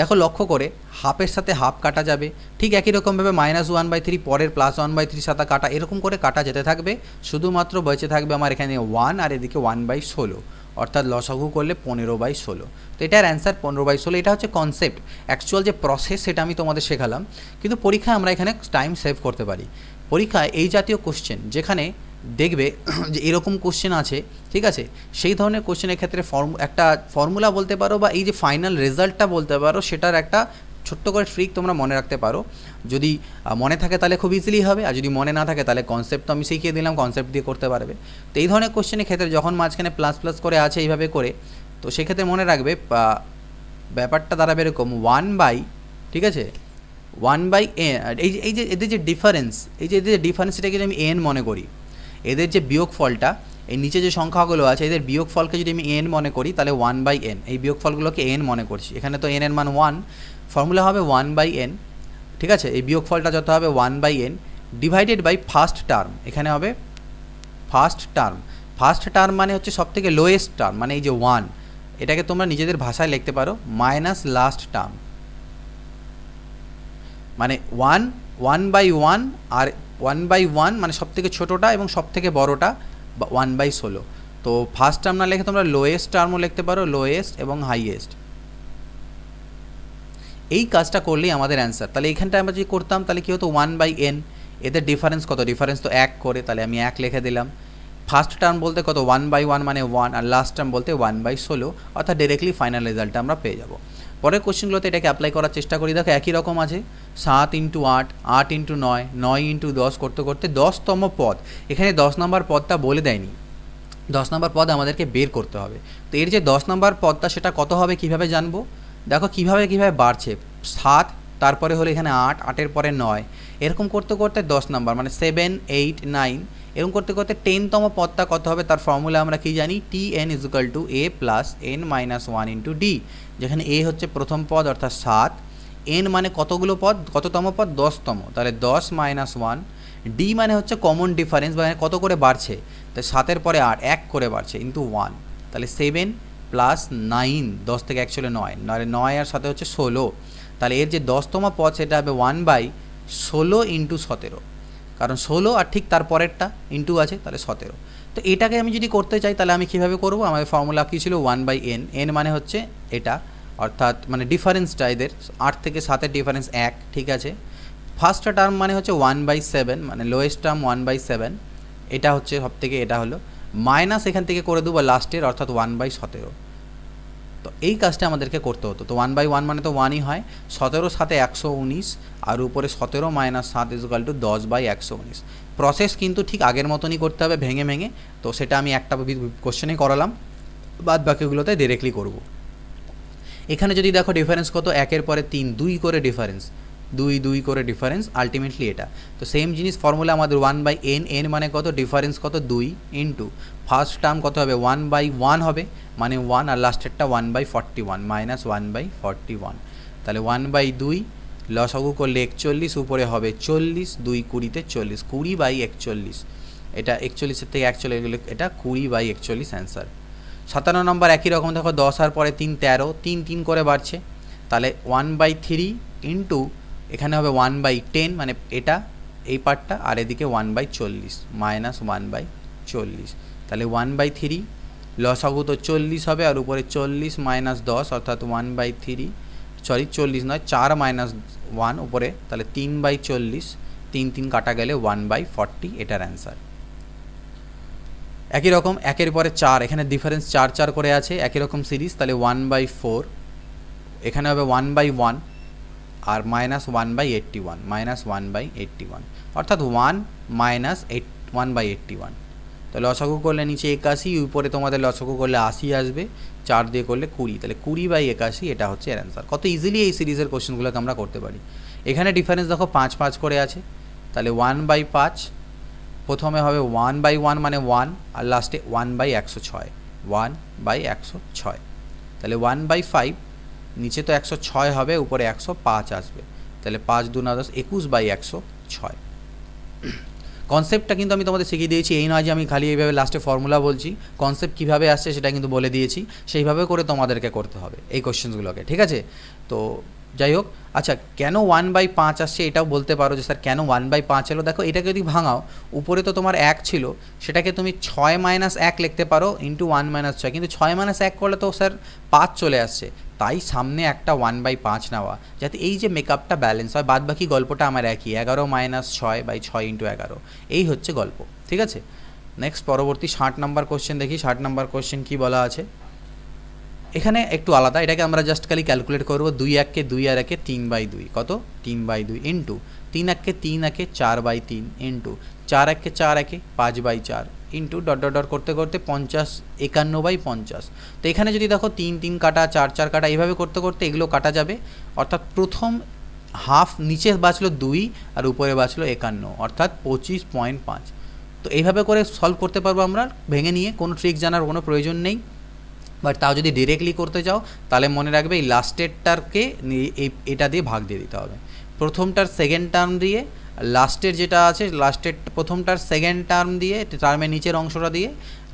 দেখো লক্ষ্য করে হাফের সাথে হাফ কাটা যাবে, ঠিক একই রকমভাবে মাইনাস 1/3 পরের প্লাস 1/3 সাথে কাটা, এরকম করে কাটা যেতে থাকবে, শুধুমাত্র বেঁচে থাকবে আমার এখানে 1 আর এদিকে 1/16, অর্থাৎ লসাগু করলে 15/16। তো এটার অ্যান্সার 15/16। এটা হচ্ছে কনসেপ্ট, অ্যাকচুয়াল যে প্রসেস সেটা আমি তোমাদের শেখালাম, কিন্তু পরীক্ষায় আমরা এখানে টাইম সেভ করতে পারি। পরীক্ষায় এই জাতীয় কোশ্চেন যেখানে দেখবে যে এরকম কোশ্চেন আছে, ঠিক আছে, সেই ধরনের কোশ্চেনের ক্ষেত্রে একটা ফর্মুলা বলতে পারো বা এই যে ফাইনাল রেজাল্টটা বলতে পারো, সেটার একটা ছোট্ট করে ট্রিক তোমরা মনে রাখতে পারো। যদি মনে থাকে তাহলে খুব ইজিলি হবে, আর যদি মনে না থাকে তাহলে কনসেপ্ট তো আমি শিখিয়ে দিলাম, কনসেপ্ট দিয়ে করতে পারবে। তো এই ধরনের কোশ্চেনের ক্ষেত্রে যখন মাঝখানে প্লাস প্লাস করে আছে এইভাবে করে, তো সেক্ষেত্রে মনে রাখবে ব্যাপারটা দাঁড়াবে এরকম 1/, ঠিক আছে, 1/n। এই যে এদের যে ডিফারেন্স, এই যে এদের যে ডিফারেন্সটাকে যদি আমি এন মনে করি, এদের যে বিয়োগফলটা, এই নিচে যে সংখ্যাগুলো আছে এদের বিয়োগফলকে যদি আমি এন মনে করি, তাহলে 1/n, এই বিয়োগফলগুলোকে এন মনে করছি। এখানে তো এন এর মান 1, ফর্মুলা হবে 1/n, ঠিক আছে। এই বিয়োগফলটা যত হবে 1/n divided by first term, এখানে হবে ফার্স্ট টার্ম। ফার্স্ট টার্ম মানে হচ্ছে সবথেকে লোয়েস্ট টার্ম, মানে এই যে 1, এটাকে তোমরা নিজেদের ভাষায় লিখতে পারো মাইনাস লাস্ট টার্ম, মানে 1/1 আর 1/1 মানে সবথেকে ছোটোটা এবং সবথেকে বড়োটা 1/16। তো ফার্স্ট টার্ম না লিখে তোমরা লোয়েস্ট টার্মও লিখতে পারো, লোয়েস্ট এবং হাইয়েস্ট। এই কাজটা করলেই আমাদের অ্যান্সার। তাহলে এখানটা আমরা যদি করতাম তাহলে কী হতো, 1/n, এদের ডিফারেন্স কত, ডিফারেন্স তো 1 করে, তাহলে আমি 1 লিখে দিলাম। ফার্স্ট টার্ম বলতে কত, 1/1 মানে 1, আর লাস্ট টার্ম বলতে 1/16, অর্থাৎ ডিরেক্টলি ফাইনাল রেজাল্টটা আমরা পেয়ে যাব। পরের কোশ্চেনগুলোতে এটাকে অ্যাপ্লাই করার চেষ্টা করি। দেখো একই রকম আছে, 7 × 8, 8 × 9, 9 × 10 করতে করতে 10তম পদ, এখানে 10 নম্বর পদটা বলে দেয়নি, 10 নম্বর পদ আমাদেরকে বের করতে হবে। তো এর যে 10 নম্বর পদটা সেটা কত হবে কীভাবে জানবো, দেখো কীভাবে বাড়ছে, 7, তারপরে হলো এখানে 8, 8-এর পরে 9, এরকম করতে করতে 10 নম্বর মানে 7, 8, 9, এরকম করতে করতে 10তম পদটা কত হবে, তার ফর্মুলা আমরা কি জানি, Tn = a + n - 1 × d, যেখানে a হচ্ছে প্রথম পদ অর্থাৎ 7, n মানে কতগুলো পদ, কততম পদ, 10তম, তাহলে 10 - 1, d মানে হচ্ছে কমন ডিফারেন্স, মানে কত করে বাড়ছে, তাই 7-এর পরে 8, 1 করে বাড়ছে ইন্টু 1, তাহলে 7 + 9, 10 থেকে 1 চলে 9, 9 আর সাথে হচ্ছে 16, তাহলে এর যে 10তম পদ সেটা হবে 1/16 × 17, কারণ 16 আর ঠিক তার পরেরটা ইন্টু আছে, তাহলে 17। তো এটাকে আমি যদি করতে চাই তাহলে আমি কীভাবে করবো, আমাদের ফর্মুলা কী ছিল, 1/n, n মানে হচ্ছে এটা, অর্থাৎ মানে ডিফারেন্সটা এদের 8 থেকে 7-এর ডিফারেন্স 1, ঠিক আছে। ফার্স্ট টার্ম মানে হচ্ছে 1/7, মানে লোয়েস্ট টার্ম 1/7, এটা হচ্ছে সব থেকে, এটা হলো মাইনাস এখান থেকে করে দেবো লাস্টের, অর্থাৎ 1/17। তো এই কাজটা আমাদেরকে করতে হতো। তো 1/1 মানে তো 1ই হয়, 17 সাথে 119, আর উপরে 17 - 7 = 10/119। প্রসেস কিন্তু ঠিক আগের মতনই করতে হবে, ভেঙে ভেঙে। তো সেটা আমি একটা কোশ্চেনেই করালাম, বাদ বাকিগুলোতে ডিরেক্টলি করব। এখানে যদি দেখো ডিফারেন্স কত, 1-এর পরে 3, 2 করে ডিফারেন্স, 2 করে ডিফারেন্স, আলটিমেটলি এটা। তো সেম জিনিস ফর্মুলা আমাদের 1/n, n মানে কত, ডিফারেন্স কত 2, ইন্টু ফার্স্ট টার্ম কত হবে 1/1 হবে, মানে 1, আর লাস্টেরটা 1/41 - 1/41, তাহলে 1/2 লসাগু করলে 41, উপরে হবে 40, 2 20-তে 40, 20/41, এটা 41-এর থেকে 1 চলে গেলে এটা 20/41 অ্যান্সার। 57 নম্বর একই রকম, দেখো 10 আর পরে 3, 13, 3 করে বাড়ছে, তাহলে 1/3 ইন্টু এখানে হবে 1/10, মানে এটা এই পার্টটা, আর এদিকে 1/40 - 1/40, তাহলে 1/3 লসাগু তো 40 হবে, আর উপরে 40 - 10, অর্থাৎ 1/3, সরি 40 নয়, 4 - 1 উপরে, তাহলে 3/40, 3 কাটা গেলে 1/40, এটার অ্যান্সার। একই রকম 1-এর পরে 4, এখানে ডিফারেন্স 4 করে আছে, একই রকম সিরিজ, তাহলে 1/4, এখানে হবে 1/1, আর -1/81, -1/81, অর্থাৎ 1 - 1/81। তো লসাগু করলে নিচে 81, উপরে তোমাদের লসাগু করলে 80 আসবে, 4 দিয়ে করলে 20, তাহলে 20/81, এটা হচ্ছে এর অ্যান্সার। কত ইজিলি এই সিরিজের কোশ্চেনগুলোকে আমরা করতে পারি। এখানে ডিফারেন্স দেখো 5 করে আছে, তাহলে 1/5, প্রথমে হবে 1/1 মানে 1, আর লাস্টে 1/106, 1/106, তাহলে 1/5, নিচে তো 106 হবে, উপরে 105 আসবে, তাহলে 5 × 2 = 10, 21/106। কনসেপ্টটা কিন্তু আমি তোমাদের শিখিয়ে দিয়েছি, এই নয় যে আমি খালি এইভাবে লাস্টে ফর্মুলা বলছি, কনসেপ্ট কীভাবে আসছে সেটা কিন্তু বলে দিয়েছি, সেইভাবে করে তোমাদেরকে করতে হবে এই কোশ্চেনগুলোকে, ঠিক আছে। তো যাই হোক, আচ্ছা কেন 1/5 আসছে এটাও বলতে পারো যে স্যার কেন 1/5 এলো। দেখো এটাকে যদি ভাঙাও, উপরে তো তোমার 1 ছিল, সেটাকে তুমি 6 - 1 লিখতে পারো ইন্টু 1 - 6, কিন্তু 6 - 1 করলে তো স্যার 5 চলে আসছে, তাই সামনে একটা 1/5 নেওয়া, যাতে এই যে মেকআপটা ব্যালেন্স হয়। বাদ বাকি গল্পটা আমার একই, 11 - 6/6 × 11, এই হচ্ছে গল্প, ঠিক আছে। নেক্সট পরবর্তী 60 নাম্বার কোশ্চেন দেখি। 60 নাম্বার কোশ্চেন কী বলা আছে, এখানে একটু আলাদা, এটাকে আমরা জাস্ট খালি ক্যালকুলেট করবো। 2 এককে 2 আর একে 3/2 কত 3/2 ইন্টু 3 এককে 3 একে 4/3 ইন্টু 4 এককে 4 একে 5/4 ইন্টু ডট ডট ডট করতে করতে 50 51/50। তো এখানে যদি দেখো 3 3 কাটা 4 4 কাটা এইভাবে করতে করতে এগুলো কাটা যাবে, অর্থাৎ প্রথম হাফ নিচে বাঁচলো 2 আর উপরে বাঁচলো 51, অর্থাৎ 25.5। তো এইভাবে করে সলভ করতে পারবো আমরা ভেঙে নিয়ে, কোনো ট্রিক জানার কোনো প্রয়োজন নেই। বাট তাও যদি ডিরেক্টলি করতে চাও তাহলে মনে রাখবে এই লাস্টেরটাকে এটা দিয়ে ভাগ দিয়ে দিতে হবে। প্রথমটার সেকেন্ড টার্ম দিয়ে, লাস্টের যেটা আছে লাস্টের প্রথমটার সেকেন্ড টার্ম দিয়ে, টার্মের নিচের অংশটা দিয়ে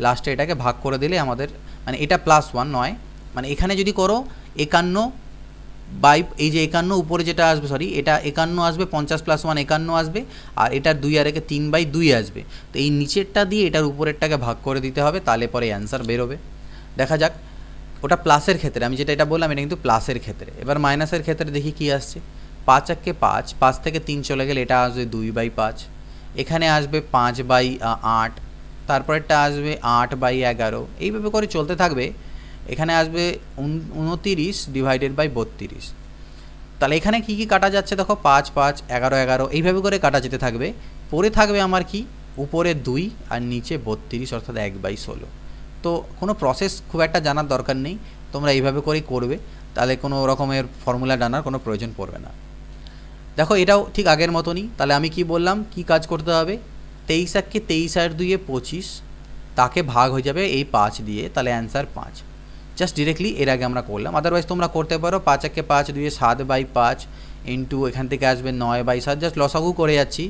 লাস্টে এটাকে ভাগ করে দিলে আমাদের, মানে এটা +1 নয়, মানে এখানে যদি করো 51 বাই এই যে 51 উপরে যেটা আসবে, সরি এটা 51 আসবে, 50 + 1 51 আসবে, আর এটার 2 আর একে 3/2 আসবে। তো এই নিচেরটা দিয়ে এটার উপরেরটাকে ভাগ করে দিতে হবে, তাহলে পরে অ্যান্সার বেরোবে। দেখা যাক, ওটা প্লাসের ক্ষেত্রে, আমি যেটা এটা বললাম এটা কিন্তু প্লাসের ক্ষেত্রে। এবার মাইনাসের ক্ষেত্রে দেখি কি আসছে। 5 এককে 5, 5 থেকে 3 চলে গেলে এটা আসবে 2/5, এখানে আসবে 5/8, তারপরেরটা আসবে 8/11, এইভাবে করে চলতে থাকবে। এখানে আসবে 29/32। তাহলে এখানে কি কি কাটা যাচ্ছে দেখো, 5 5 11 11 এইভাবে করে কাটা যেতে থাকবে। পরে থাকবে আমার কি, উপরে 2 আর নিচে 32, অর্থাৎ 1/16। তো কোনো প্রসেস খুব একটা জানার দরকার নেই, তোমরা এইভাবে করেই করবে, তাহলে কোনো রকমের ফর্মুলা জানার কোনো প্রয়োজন পড়বে না। দেখো এটাও ঠিক আগের মতনই। তাহলে আমি কি বললাম, কি কাজ করতে হবে, 23 এককে 23 আর 2 25, তাকে ভাগ হয়ে যাবে এই 5 দিয়ে, তাহলে অ্যান্সার 5। জাস্ট ডিরেক্টলি এর আগে আমরা করলাম, আদারওয়াইজ তোমরা করতে পারো 5 এককে 5 2 7/5 ইন্টু এখান থেকে আসবে 9/7, জাস্ট লসাগু করে যাচ্ছি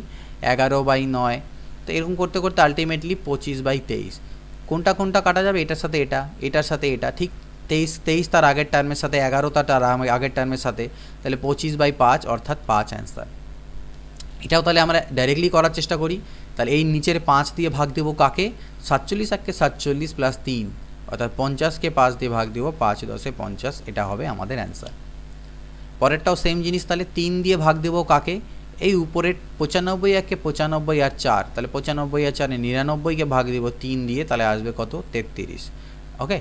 11/9। তো এরকম করতে করতে আলটিমেটলি 25/23। কোনটা কোনটা কাটা যাবে, এটার সাথে এটা, এটার সাথে এটা, ঠিক 23 তার আগের টার্মের সাথে, 11 তার আগের টার্মের সাথে, তাহলে 25/5 অর্থাৎ 5 অ্যান্সার। এটাও তাহলে আমরা ডাইরেক্টলি করার চেষ্টা করি। তাহলে এই নিচের 5 দিয়ে ভাগ দেবো কাকে, 47 এককে 47 + 3, অর্থাৎ 50কে 5 দিয়ে ভাগ দেবো, 5 10 50, এটা হবে আমাদের অ্যান্সার। পরেরটাও সেম জিনিস, তাহলে 3 দিয়ে ভাগ দেবো কাকে, এই উপরের 95 এককে 95 আর 4, তাহলে 95 আর 4 99কে ভাগ দেবো 3 দিয়ে, তাহলে আসবে কত 33। ওকে,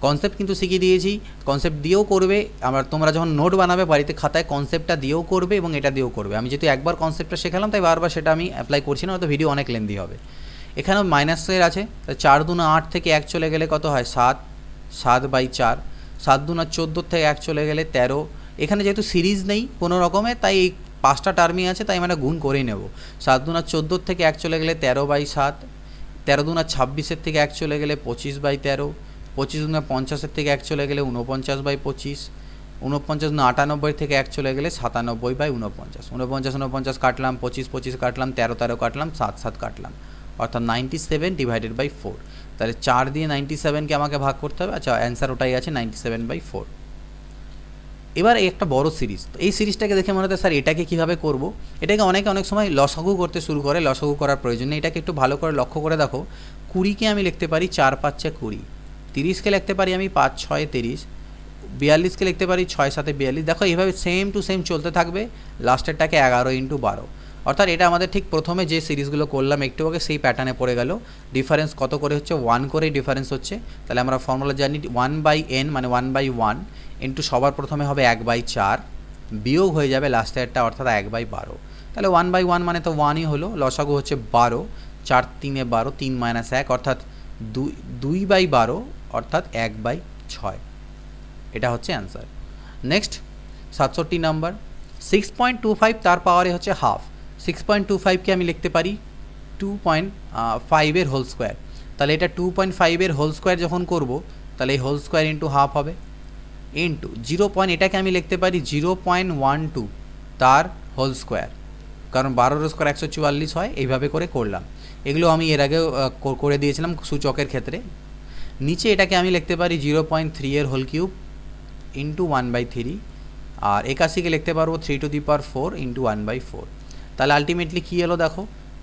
কনসেপ্ট কিন্তু শিখিয়ে দিয়েছি, কনসেপ্ট দিয়েও করবে। আমার তোমরা যখন নোট বানাবে বাড়িতে খাতায় কনসেপ্টটা দিয়েও করবে এবং এটা দিয়েও করবে। আমি যেহেতু একবার কনসেপ্টটা শেখালাম তাই বারবার সেটা আমি অ্যাপ্লাই করছি না, হয়তো ভিডিও অনেক লেন্দি হবে। এখানেও মাইনাসের আছে, 4 2 8 থেকে 1 চলে গেলে কত হয় 7, 7/4, 7 2 14 থেকে 1 চলে গেলে 13। এখানে যেহেতু সিরিজ নেই কোনো রকমের, তাই এই 5টা টার্মই আছে, তাই আমরা গুণ করেই নেব। 7 2 14 থেকে 1 চলে গেলে 13/7, 13 2 26 থেকে 1 চলে গেলে 25/13, 25 2 50 থেকে 1 চলে গেলে 49/25, 49 98 থেকে 1 চলে গেলে 97/49, 49 49 কাটলাম, 25 25 কাটলাম, 13 13 কাটলাম, 7 7 কাটলাম, অর্থাৎ 97/4। তাহলে 4 দিয়ে 97কে আমাকে ভাগ করতে হবে। আচ্ছা, অ্যান্সার ওটাই আছে 97/4। এবার এই একটা বড় সিরিজ, তো এই সিরিজটাকে দেখে মনে হচ্ছে স্যার এটাকে কীভাবে করব। এটাকে অনেকে অনেক সময় লসাগু করতে শুরু করে, লসাগু করার প্রয়োজন নেই। এটাকে একটু ভালো করে লক্ষ্য করে দেখো, 20কে আমি লিখতে পারি 4 5 20, 30কে লিখতে পারি আমি 5 6 30, 42কে লিখতে পারি 6 7 42। দেখো এইভাবে সেম টু সেম চলতে থাকবে, লাস্টেরটাকে 11 × 12, অর্থাৎ এটা আমাদের ঠিক প্রথমে যে সিরিজগুলো করলাম একটু আগে সেই প্যাটার্নে পড়ে গেল। ডিফারেন্স কত করে হচ্ছে, 1 করেই ডিফারেন্স হচ্ছে। তাহলে আমরা ফর্মুলা জানি 1/n মানে 1/1 ইন্টু সবার প্রথমে হবে 1/4, বিয়োগ হয়ে যাবে লাস্টেরটা অর্থাৎ 1/12। তাহলে 1/1 মানে তো 1ই হলো, লসাগু হচ্ছে 12, 4 3 12, 3 - 1 অর্থাৎ 2/12 অর্থাৎ 1/6। এটা হচ্ছে অ্যান্সার। নেক্সট 67 নাম্বার, 6.25 তার পাওয়ারে হচ্ছে হাফ। 6.25কে আমি লিখতে পারি 2.5 এর হোল স্কোয়ার। তাহলে এটা 2.5 এর হোল স্কোয়ার যখন করব, তাহলে এই হোল স্কোয়ার ইন্টু হাফ হবে, ইন্টু 0. এটাকে আমি লিখতে পারি 0.12 তার হোল স্কোয়ার, কারণ 12 স্কোয়ার 144 হয়। এইভাবে করে করলাম, এগুলো আমি এর আগেও করে দিয়েছিলাম সূচকের ক্ষেত্রে। নিচে এটাকে আমি লিখতে পারি 0.3 এর হোল কিউব ইন্টু 1/3, আর 81কে লিখতে পারবো 3⁴ ইন্টু 1/4। তাহলে আলটিমেটলি কী এলো দেখো,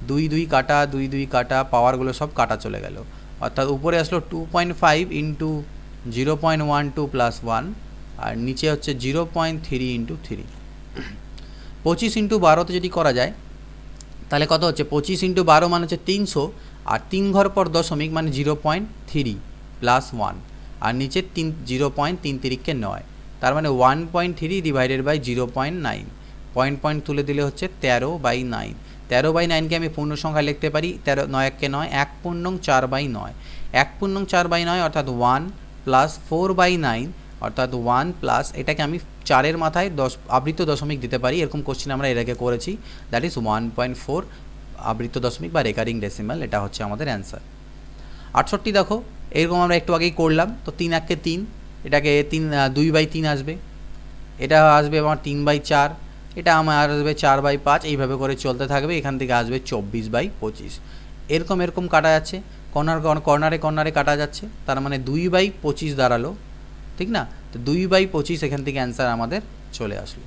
2 2 কাটা, 2 2 কাটা, পাওয়ারগুলো সব কাটা চলে গেল, অর্থাৎ উপরে আসলো 2.5 ইন্টু 0.12 + 1, আর নিচে হচ্ছে 0.3 ইন্টু 3। 25 × 12তে যদি করা যায় তাহলে কত হচ্ছে, 25 × 12 মানে হচ্ছে 300, আর 3 ঘর পর দশমিক মানে 0.3 প্লাস 1, আর নিচে 0.33 9, তার মানে 1.3 ডিভাইডেড বাই 0.9, পয়েন্ট তুলে দিলে হচ্ছে 13/9। 13/9কে আমি পূর্ণ সংখ্যা লিখতে পারি 13 9 1 9, 1 পূর্ণং 4/9, 1 পূর্ণং 4/9 অর্থাৎ 1 প্লাস 4/9 অর্থাৎ 1 প্লাস, এটাকে আমি 4-এর মাথায় আবৃত দশমিক দিতে পারি, এরকম কোশ্চেন আমরা এর আগে করেছি, দ্যাট ইজ 1.4 আবৃত দশমিক বা রেকারিং ডেসিমাল, এটা হচ্ছে আমাদের অ্যান্সার। 68 দেখো এরকম আমরা একটু আগেই করলাম, তো 3 1 3, এটাকে 2/3 আসবে, এটা আসবে আমার 3/4, এটা আমার আসবে 4/5, এইভাবে করে চলতে থাকবে, এখান থেকে আসবে 24/25। এরকম কাটা যাচ্ছে, কর্নারে কাটা যাচ্ছে, তার মানে 2/25 দাঁড়ালো, ঠিক না? তো 2/25 এখান থেকে অ্যান্সার আমাদের চলে আসলো।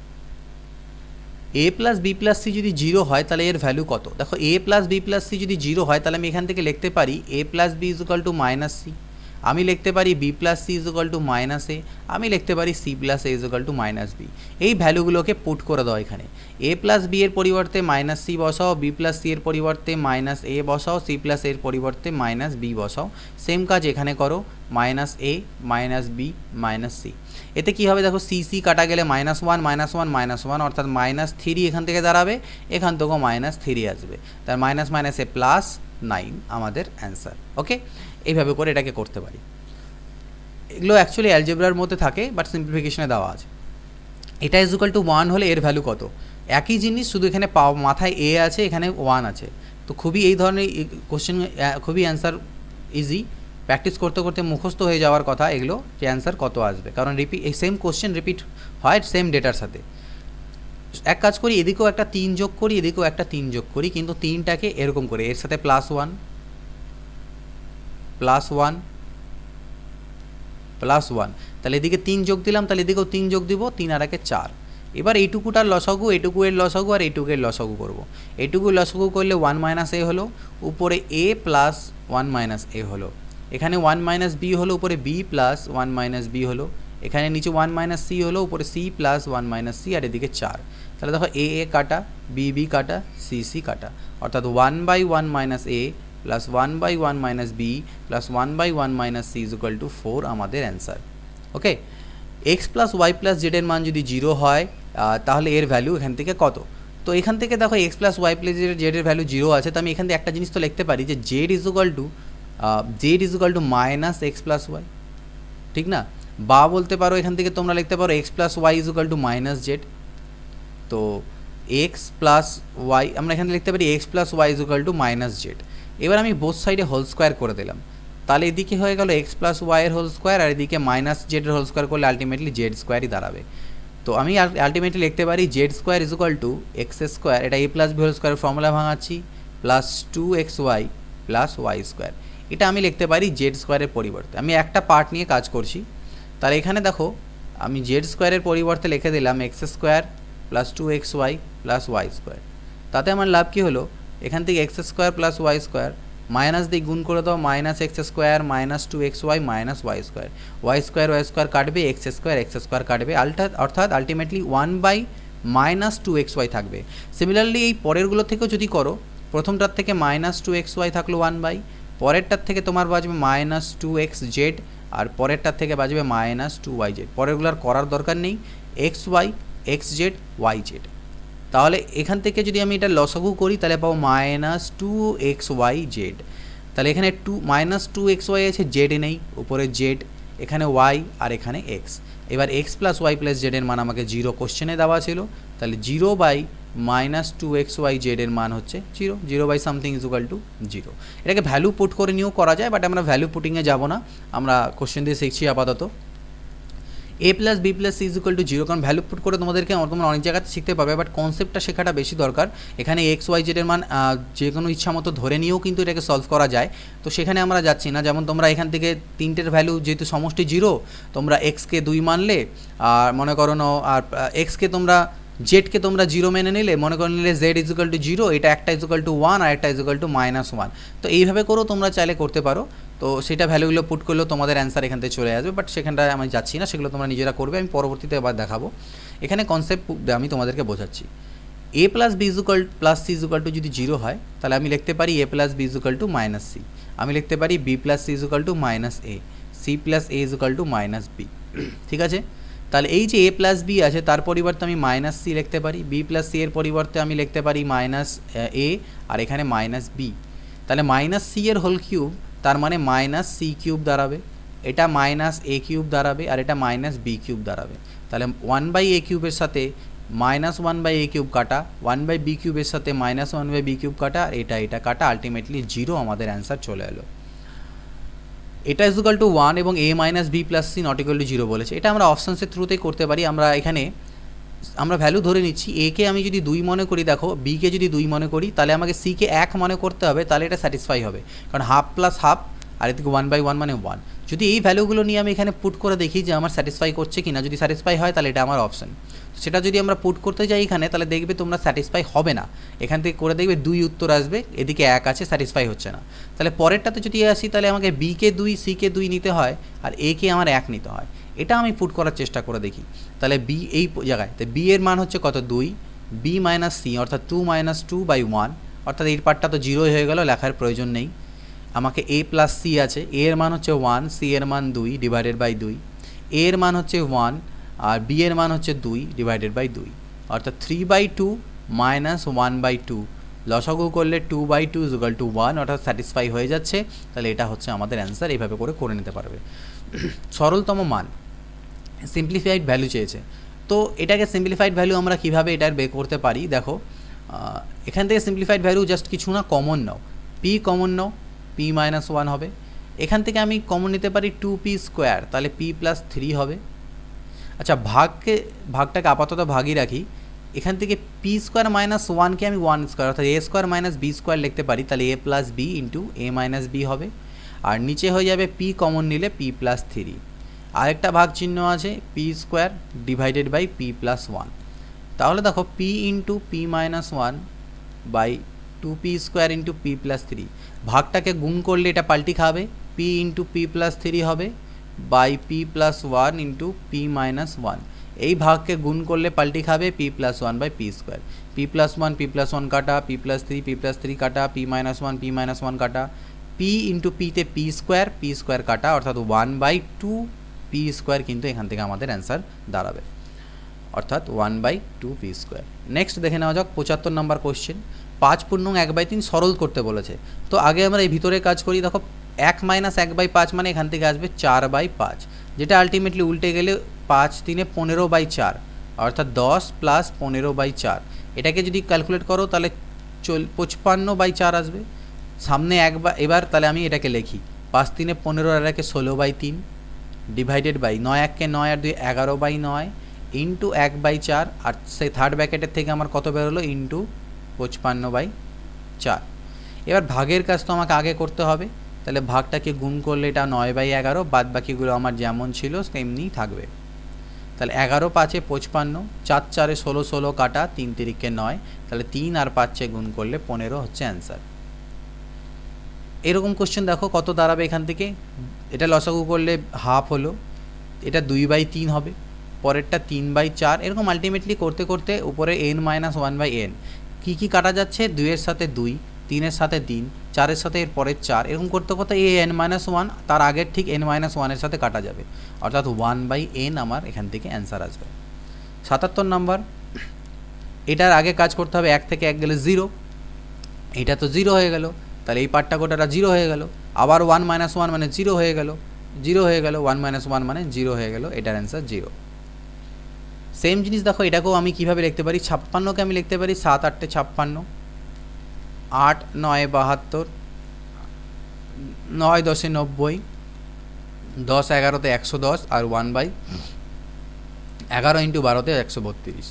a plus B plus c যদি 0 হয় তাহলে এর ভ্যালু কত? দেখো a plus B plus c যদি 0 হয় তাহলে আমি এখান থেকে লিখতে পারি a plus B is equal to minus C, আমি লিখতে পারি B plus C is equal to minus A, আমি লিখতে পারি C plus A is equal to minus B. এই ভ্যালুগুলোকে পুট করে দাও এখানে, এ প্লাস বি এর পরিবর্তে মাইনাস সি বসাও, বি প্লাস সি এর পরিবর্তে মাইনাস এ বসাও, সি প্লাস এর পরিবর্তে মাইনাস বি বসাও, সেম কাজ এখানে করো, মাইনাস এ মাইনাস বি মাইনাস সি। এতে কী হবে দেখো, সি সি কাটা গেলে -1 -1 অর্থাৎ -3 এখান থেকে দাঁড়াবে, এখান থেকেও -3 আসবে, তার মাইনাস মাইনাসে +9 আমাদের অ্যান্সার। ওকে, এইভাবে করে এটাকে করতে পারি। এগুলো অ্যাকচুয়ালি অ্যালজেব্রার মধ্যে থাকে, বাট সিম্পলিফিকেশনে দেওয়া আছে। এটা ইজ ইকুয়াল টু 1 হলে এর ভ্যালু কত? একই জিনিস, শুধু এখানে মাথায় এ আছে, এখানে 1 আছে, তো খুবই এই ধরনের কোশ্চেন খুবই অ্যান্সার ইজি, প্র্যাকটিস করতে করতে মুখস্থ হয়ে যাওয়ার কথা এগুলো, যে অ্যান্সার কত আসবে, কারণ এই সেম কোশ্চেন রিপিট হয় সেম ডেটার সাথে। এক কাজ করি, এদিকেও একটা 3 যোগ করি, এদিকেও একটা 3 যোগ করি, কিন্তু 3টাকে এরকম করে এর সাথে +1 +1 +1, তাহলে এদিকে 3 যোগ দিলাম, তাহলে এদিকেও 3 যোগ দিব, 3 আর 1 4। এবার এইটুকুটার লসাগু, এইটুকু এর লসাগু আর এইটুকুর লসাগু করব। এইটুকুর লসাগু করলে 1 - a হলো, উপরে a প্লাস 1 - a হলো, এখানে 1 - b হলো, উপরে b প্লাস 1 - b হলো, এখানে নিচে 1 - c হলো, উপরে c প্লাস 1 - c, আর এদিকে 4। তাহলে দেখো a কাটা, b কাটা, c কাটা, অর্থাৎ 1/1 - a plus 1/1 - b plus 1/1 - c is equal to 4 আমাদের answer. Okay, x plus y plus z এর মান যদি 0 হয় তাহলে এর ভ্যালু এখান থেকে কত? তো এখান থেকে দেখো x plus y plus z এর ভ্যালু 0 আছে, তো আমি এখান থেকে একটা জিনিস তো লিখতে পারি যে z is equal to minus x plus y, ঠিক না? বা বলতে পারো এখান থেকে তোমরা লিখতে পারো x plus y is equal to minus z. তো এক্স প্লাস ওয়াই আমরা এখানে লিখতে পারি x plus y is equal to minus z. এবার আমি বোথ সাইডে হোল স্কোয়ার করে দিলাম, তাহলে এদিকে হয়ে গেল এক্স প্লাস ওয়াইয়ের হোল স্কোয়ার, আর এদিকে মাইনাস জেডের হোল স্কোয়ার করলে আলটিমেটলি জেড স্কোয়ারই দাঁড়াবে। তো আমি আলটিমেটলি লিখতে পারি z square is equal to x square, এটা এ প্লাস বি হোল স্কোয়ারের ফর্মুলা ভাঙাচ্ছি, plus 2xy plus y square. এটা আমি লিখতে পারি জেড স্কোয়ারের পরিবর্তে, আমি একটা পার্ট নিয়ে কাজ করছি। তাহলে এখানে দেখো আমি জেড স্কোয়ারের পরিবর্তে লিখে দিলাম x square plus 2xy plus y square. তাতে আমার লাভ কী হলো, এখান থেকে x square plus y square minus দিয়ে গুণ করে দাও, minus x square minus 2xy minus y square, y square কাটবে, এক্স স্কোয়ার কাটবে, অর্থাৎ আলটিমেটলি 1/-2xy থাকবে। সিমিলারলি এই পরেরগুলো থেকেও যদি করো, প্রথমটার থেকে -2xy থাকলো 1/, পরেরটার থেকে তোমার বাজবে -2xz, আর পরেরটার থেকে বাজবে -2yz। পরেরগুলোর করার দরকার নেই, xy xz yz। তাহলে এখান থেকে যদি আমি এটা লসাগু করি তাহলে পাবো -2xyz। তাহলে এখানে -2xy আছে, জেড নেই, উপরে জেড, এখানে ওয়াই আর এখানে এক্স। এবার x plus y plus z এর মান আমাকে 0 কোশ্চেনে দেওয়া ছিল, তাহলে 0/-2xyz এর মান হচ্ছে 0/something ইজ ইকুয়াল টু 0। এটাকে ভ্যালু পুট করে নিয়েও করা যায়, বাট আমরা ভ্যালু পুটিংয়ে যাব না, আমরা কোশ্চেন দিয়ে শিখছি আপাতত। A plus B plus C is equal to 0, কারণ ভ্যালু পুট করে তোমরা অনেক জায়গাতে শিখতে পাবে, বাট কনসেপ্টটা শেখাটা বেশি দরকার। এখানে এক্স ওয়াই জেডের মান যে কোনো ইচ্ছা মতো ধরে নিয়েও কিন্তু এটাকে সলভ করা যায়, তো সেখানে আমরা যাচ্ছি না। যেমন তোমরা এখান থেকে তিনটের ভ্যালু যেহেতু সমষ্টি 0, তোমরা এক্সকে 2 মানলে, আর মনে করো আর এক্সকে তোমরা জেডকে তোমরা 0 মেনে নিলে, মনে করে নিলে জেড ইজ ইকুয়াল টু 0, এটা একটা ইজ ইকুয়াল টু 1 আর একটা ইজ ইকুয়াল টু -1। তো এইভাবে করেও তোমরা চাইলে করতে পারো, তো সেটা ভ্যালুগুলো পুট করলেও তোমাদের অ্যান্সার এখান থেকে চলে আসবে, বাট সেখানটায় আমি যাচ্ছি না, সেগুলো তোমরা নিজেরা করবে, আমি পরবর্তীতে আবার দেখাবো। এখানে কনসেপ্ট আমি তোমাদেরকে বোঝাচ্ছি। A plus b is equal plus c is equal to যদি জিরো হয় তাহলে আমি লিখতে পারি a plus b is equal to minus C, আমি লিখতে পারি B plus c is equal to minus a, c plus a is equal to minus b. ঠিক আছে, তাহলে এই যে এ প্লাস বি আছে তার পরিবর্তে আমি মাইনাস সি লিখতে পারি, বি প্লাস সি এর পরিবর্তে আমি লিখতে পারি মাইনাস এ, আর এখানে মাইনাস বি। তাহলে মাইনাস সি এর হোল কিউব, তার মানে মাইনাস সি কিউব দাঁড়াবে, এটা মাইনাস এ কিউব দাঁড়াবে, আর এটা মাইনাস বি কিউব দাঁড়াবে। তাহলে 1/a কিউবের সাথে -1/a কিউব কাটা, 1/b কিউবের সাথে -1/b কিউব কাটা, আর এটা কাটা, আলটিমেটলি 0 আমাদের অ্যান্সার চলে এলো। এটা ইজুকাল টু 1 এবং a minus b plus c not equal to 0 বলেছে। এটা আমরা অপশানসের থ্রুতেই করতে পারি। আমরা এখানে আমরা ভ্যালু ধরে নিচ্ছি, a কে আমি যদি 2 মনে করি, দেখো b কে যদি 2 মনে করি তাহলে আমাকে c কে 1 মনে করতে হবে, তাহলে এটা স্যাটিসফাই হবে, কারণ হাফ প্লাস হাফ আর এদিকে 1/1 মানে 1। যদি এই ভ্যালুগুলো নিয়ে আমি এখানে পুট করে দেখি যে আমার স্যাটিসফাই করছে কি না, যদি স্যাটিসফাই হয় তাহলে এটা আমার অপশান। সেটা যদি আমরা পুট করতে যাই এখানে, তাহলে দেখবে তোমরা স্যাটিসফাই হবে না, এখান থেকে করে দেখবে 2 উত্তর আসবে, এদিকে 1 আছে, স্যাটিসফাই হচ্ছে না। তাহলে পরেরটাতে যদি আসি তাহলে আমাকে বি কে 2 সি কে 2 নিতে হয়, আর এ কে আমার 1 নিতে হয়। এটা আমি পুট করার চেষ্টা করে দেখি। তাহলে বি এই জায়গায়, তো বি এর মান হচ্ছে কত, 2, বি মাইনাস সি অর্থাৎ 2 - 2/1, অর্থাৎ এই পার্টটা তো 0 হয়ে গেল, লেখার প্রয়োজন নেই। আমাকে এ প্লাস সি আছে, এ এর মান হচ্ছে 1, সি এর মান 2 ডিভাইডেড বাই 2, এ এর মান হচ্ছে 1 আর বি এর মান হচ্ছে 2 ডিভাইডেড বাই 2, অর্থাৎ 3/2 মাইনাস 1/2, লসাগু করলে 2/2 ইজুকাল টু 1, অর্থাৎ স্যাটিসফাই হয়ে যাচ্ছে। তাহলে এটা হচ্ছে আমাদের অ্যান্সার, এইভাবে করে নিতে পারবে। সরলতম মান, সিম্পলিফাইড ভ্যালু চেয়েছে, তো এটাকে সিম্পলিফাইড ভ্যালু আমরা কীভাবে এটার বের করতে পারি, দেখো এখান থেকে সিম্পলিফাইড ভ্যালু জাস্ট কিছু না, কমন নাও, পি কমন নাও, পি মাইনাস 1 হবে। এখান থেকে আমি কমন নিতে পারি 2p স্কোয়ার, তাহলে p প্লাস 3 হবে। আচ্ছা, ভাগটাকে আপাতত ভাগই রাখি, এখান থেকে পি স্কোয়ার মাইনাস 1কে আমি 1 স্কোয়ার অর্থাৎ a square minus b square লিখতে পারি, তাহলে a plus b into a minus b হবে, আর নিচে হয়ে যাবে পি কমন নিলে পি প্লাস 3। আরেকটা ভাগ চিহ্ন আছে, p square divided by p plus 1। তাহলে দেখো p into p minus 1 by 2p square into p plus 3, ভাগটাকে গুণ করলে এটা পাল্টি খাবে, পি ইন্টু পি প্লাস 3 হবে by p plus 1 into p minus 1। এই ভাগকে গুণ করলে পাল্টি খাবে p plus 1 by p square, p plus 1 কাটা, পি প্লাস 3 কাটা, পি মাইনাস 1 কাটা, পি ইন্টু পিতে পি স্কোয়ার কাটা, অর্থাৎ 1/2 পি স্কোয়ার কিন্তু এখান থেকে আমাদের অ্যান্সার দাঁড়াবে, অর্থাৎ 1/2 পি স্কোয়ার। নেক্সট দেখে নেওয়া যাক 75 নম্বর কোশ্চেন। 5 পূর্ণ 1/3 সরল করতে বলেছে। তো আগে আমরা এই ভিতরে কাজ করি, দেখো 1 - 1/5 মানে এখান থেকে আসবে 4/5, যেটা আলটিমেটলি উল্টে গেলে 5 × 3 = 15/4, অর্থাৎ 10 + 15/4। এটাকে যদি ক্যালকুলেট করো তাহলে 55/4 আসবে। সামনে এবার তাহলে আমি এটাকে লিখি, 5 × 3 = 15 আর 1 = 16/3 ডিভাইডেড বাই 9 × 1 = 9 আর 2 = 11/9 ইন্টু 1/4, আর সেই থার্ড ব্র্যাকেটের থেকে আমার কত বেরোলো, ইন্টু 55/4। এবার ভাগের কাজ তো আমাকে আগে করতে হবে, তাহলে ভাগটাকে গুণ করলে এটা 9/11, বাদ বাকিগুলো আমার যেমন ছিল তেমনিই থাকবে। তাহলে 11 × 5 = 55, 4 × 4 = 16, 16 কাটা, 3 × 3 = 9, তাহলে 3 আর 5 গুণ করলে 15 হচ্ছে অ্যান্সার। এরকম কোশ্চেন দেখো কত দাঁড়াবে এখান থেকে, এটা লসাগু করলে হাফ হলো, এটা 2/3 হবে, পরেরটা 3/4, এরকম আলটিমেটলি করতে করতে উপরে n-1/n কী কাটা যাচ্ছে, 2 এর সাথে 2, 3 এর সাথে 3, 4 এর সাথে এর পরের 4, এরকম করতে করতে এই n-1 তার আগের ঠিক n-1 এর সাথে কাটা যাবে, অর্থাৎ 1/n আমার এখান থেকে অ্যান্সার আসবে। 77 নম্বর, এটার আগে কাজ করতে হবে, 1 থেকে 1 গেলে 0, এটা তো 0 হয়ে গেল, তাহলে এই পার্টটা গোটাটা 0 হয়ে গেল, আবার 1 - 1 মানে 0 হয়ে গেল, 0 হয়ে গেল, 1 - 1 মানে 0 হয়ে গেল, এটার অ্যান্সার 0। সেম জিনিস দেখো এটাকেও আমি কীভাবে লিখতে পারি, 56কে আমি লিখতে পারি 7 × 8 = 56, 8 × 9 = 72, 9 × 10 = 90, 10 × 11 = 110, আর 1/11 × 12 = 132।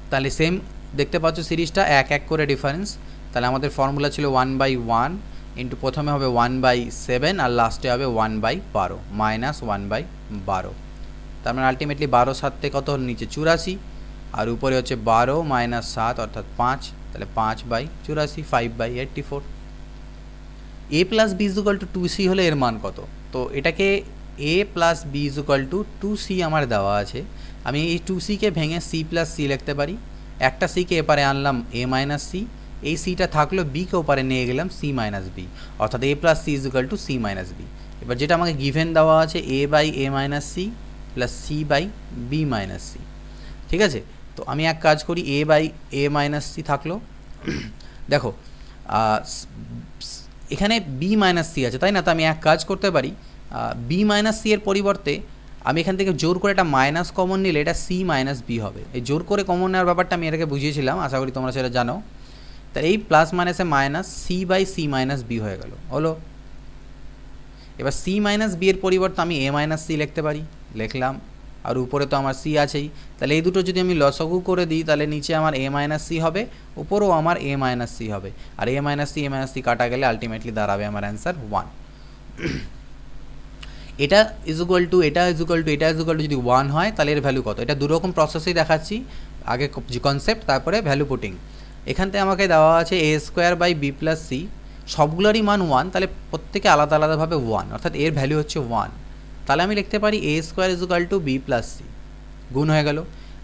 তাহলে সেম দেখতে পাচ্ছ সিরিজটা 1 1 করে ডিফারেন্স। তাহলে আমাদের ফর্মুলা ছিল 1/1 ইন্টু প্রথমে হবে 1/7 আর লাস্টে হবে 1/12 মাইনাস 1/12। তার মানে আলটিমেটলি 12 7 থেকে কত নিচে 84, আর উপরে হচ্ছে 12 - 7 অর্থাৎ 5, তাহলে 5/84, 5/84। a plus b is equal two 2c হলে এর মান কত, তো এটাকে a plus b is equal two 2c আমার দেওয়া আছে, আমি এই 2c কে ভেঙে c প্লাস c লিখতে পারি, একটা সিকে এপারে আনলাম এ মাইনাস সি, এই সিটা থাকলো, বিকে ওপারে নিয়ে গেলাম সি মাইনাস বি, অর্থাৎ a plus C is equal to c minus b. এবার যেটা আমাকে গিভেন দেওয়া আছে a by a minus c plus c by b minus c. ঠিক আছে, তো আমি এক কাজ করি, a by a minus c থাকলো, দেখো এখানে বি মাইনাস সি আছে তাই না, তো আমি এক কাজ করতে পারি, বি মাইনাস সি এর পরিবর্তে আমি এখান থেকে জোর করে একটা মাইনাস কমন নিলে এটা সি মাইনাস বি হবে। এই জোর করে কমন নেওয়ার ব্যাপারটা আমি এটাকে বুঝিয়েছিলাম, আশা করি তোমরা সেটা জানো। তাই এই প্লাস মাইনাসে minus c by c minus b হয়ে গেল, হলো। এবার সি মাইনাস বি এর পরিবর্তে আমি এ মাইনাস সি লিখতে পারি, লিখলাম, আর উপরে তো আমার সি আছেই, তাহলে এই দুটো যদি আমি লসাগু করে দিই তাহলে নিচে আমার এ মাইনাস সি হবে, উপরেও আমার এ মাইনাস সি হবে, আর এ মাইনাস সি কাটা গেলে আলটিমেটলি দাঁড়াবে আমার অ্যান্সার 1। এটা ইজ ইকুয়াল টু এটা ইজ ইকুয়াল টু এটা ইজ ইকুয়াল টু যদি 1 হয় তাহলে এর ভ্যালু কত, এটা দুরকম প্রসেসেই দেখাচ্ছি, আগে কনসেপ্ট তারপরে ভ্যালু পুটিং। এখান থেকে আমাকে দেওয়া আছে a square by b plus c, সবগুলোরই মান 1, তাহলে প্রত্যেকে আলাদা আলাদাভাবে 1, অর্থাৎ এর ভ্যালু হচ্ছে 1। তাহলে আমি লিখতে পারি a square is equal to b plus c, গুণ হয়ে গেল।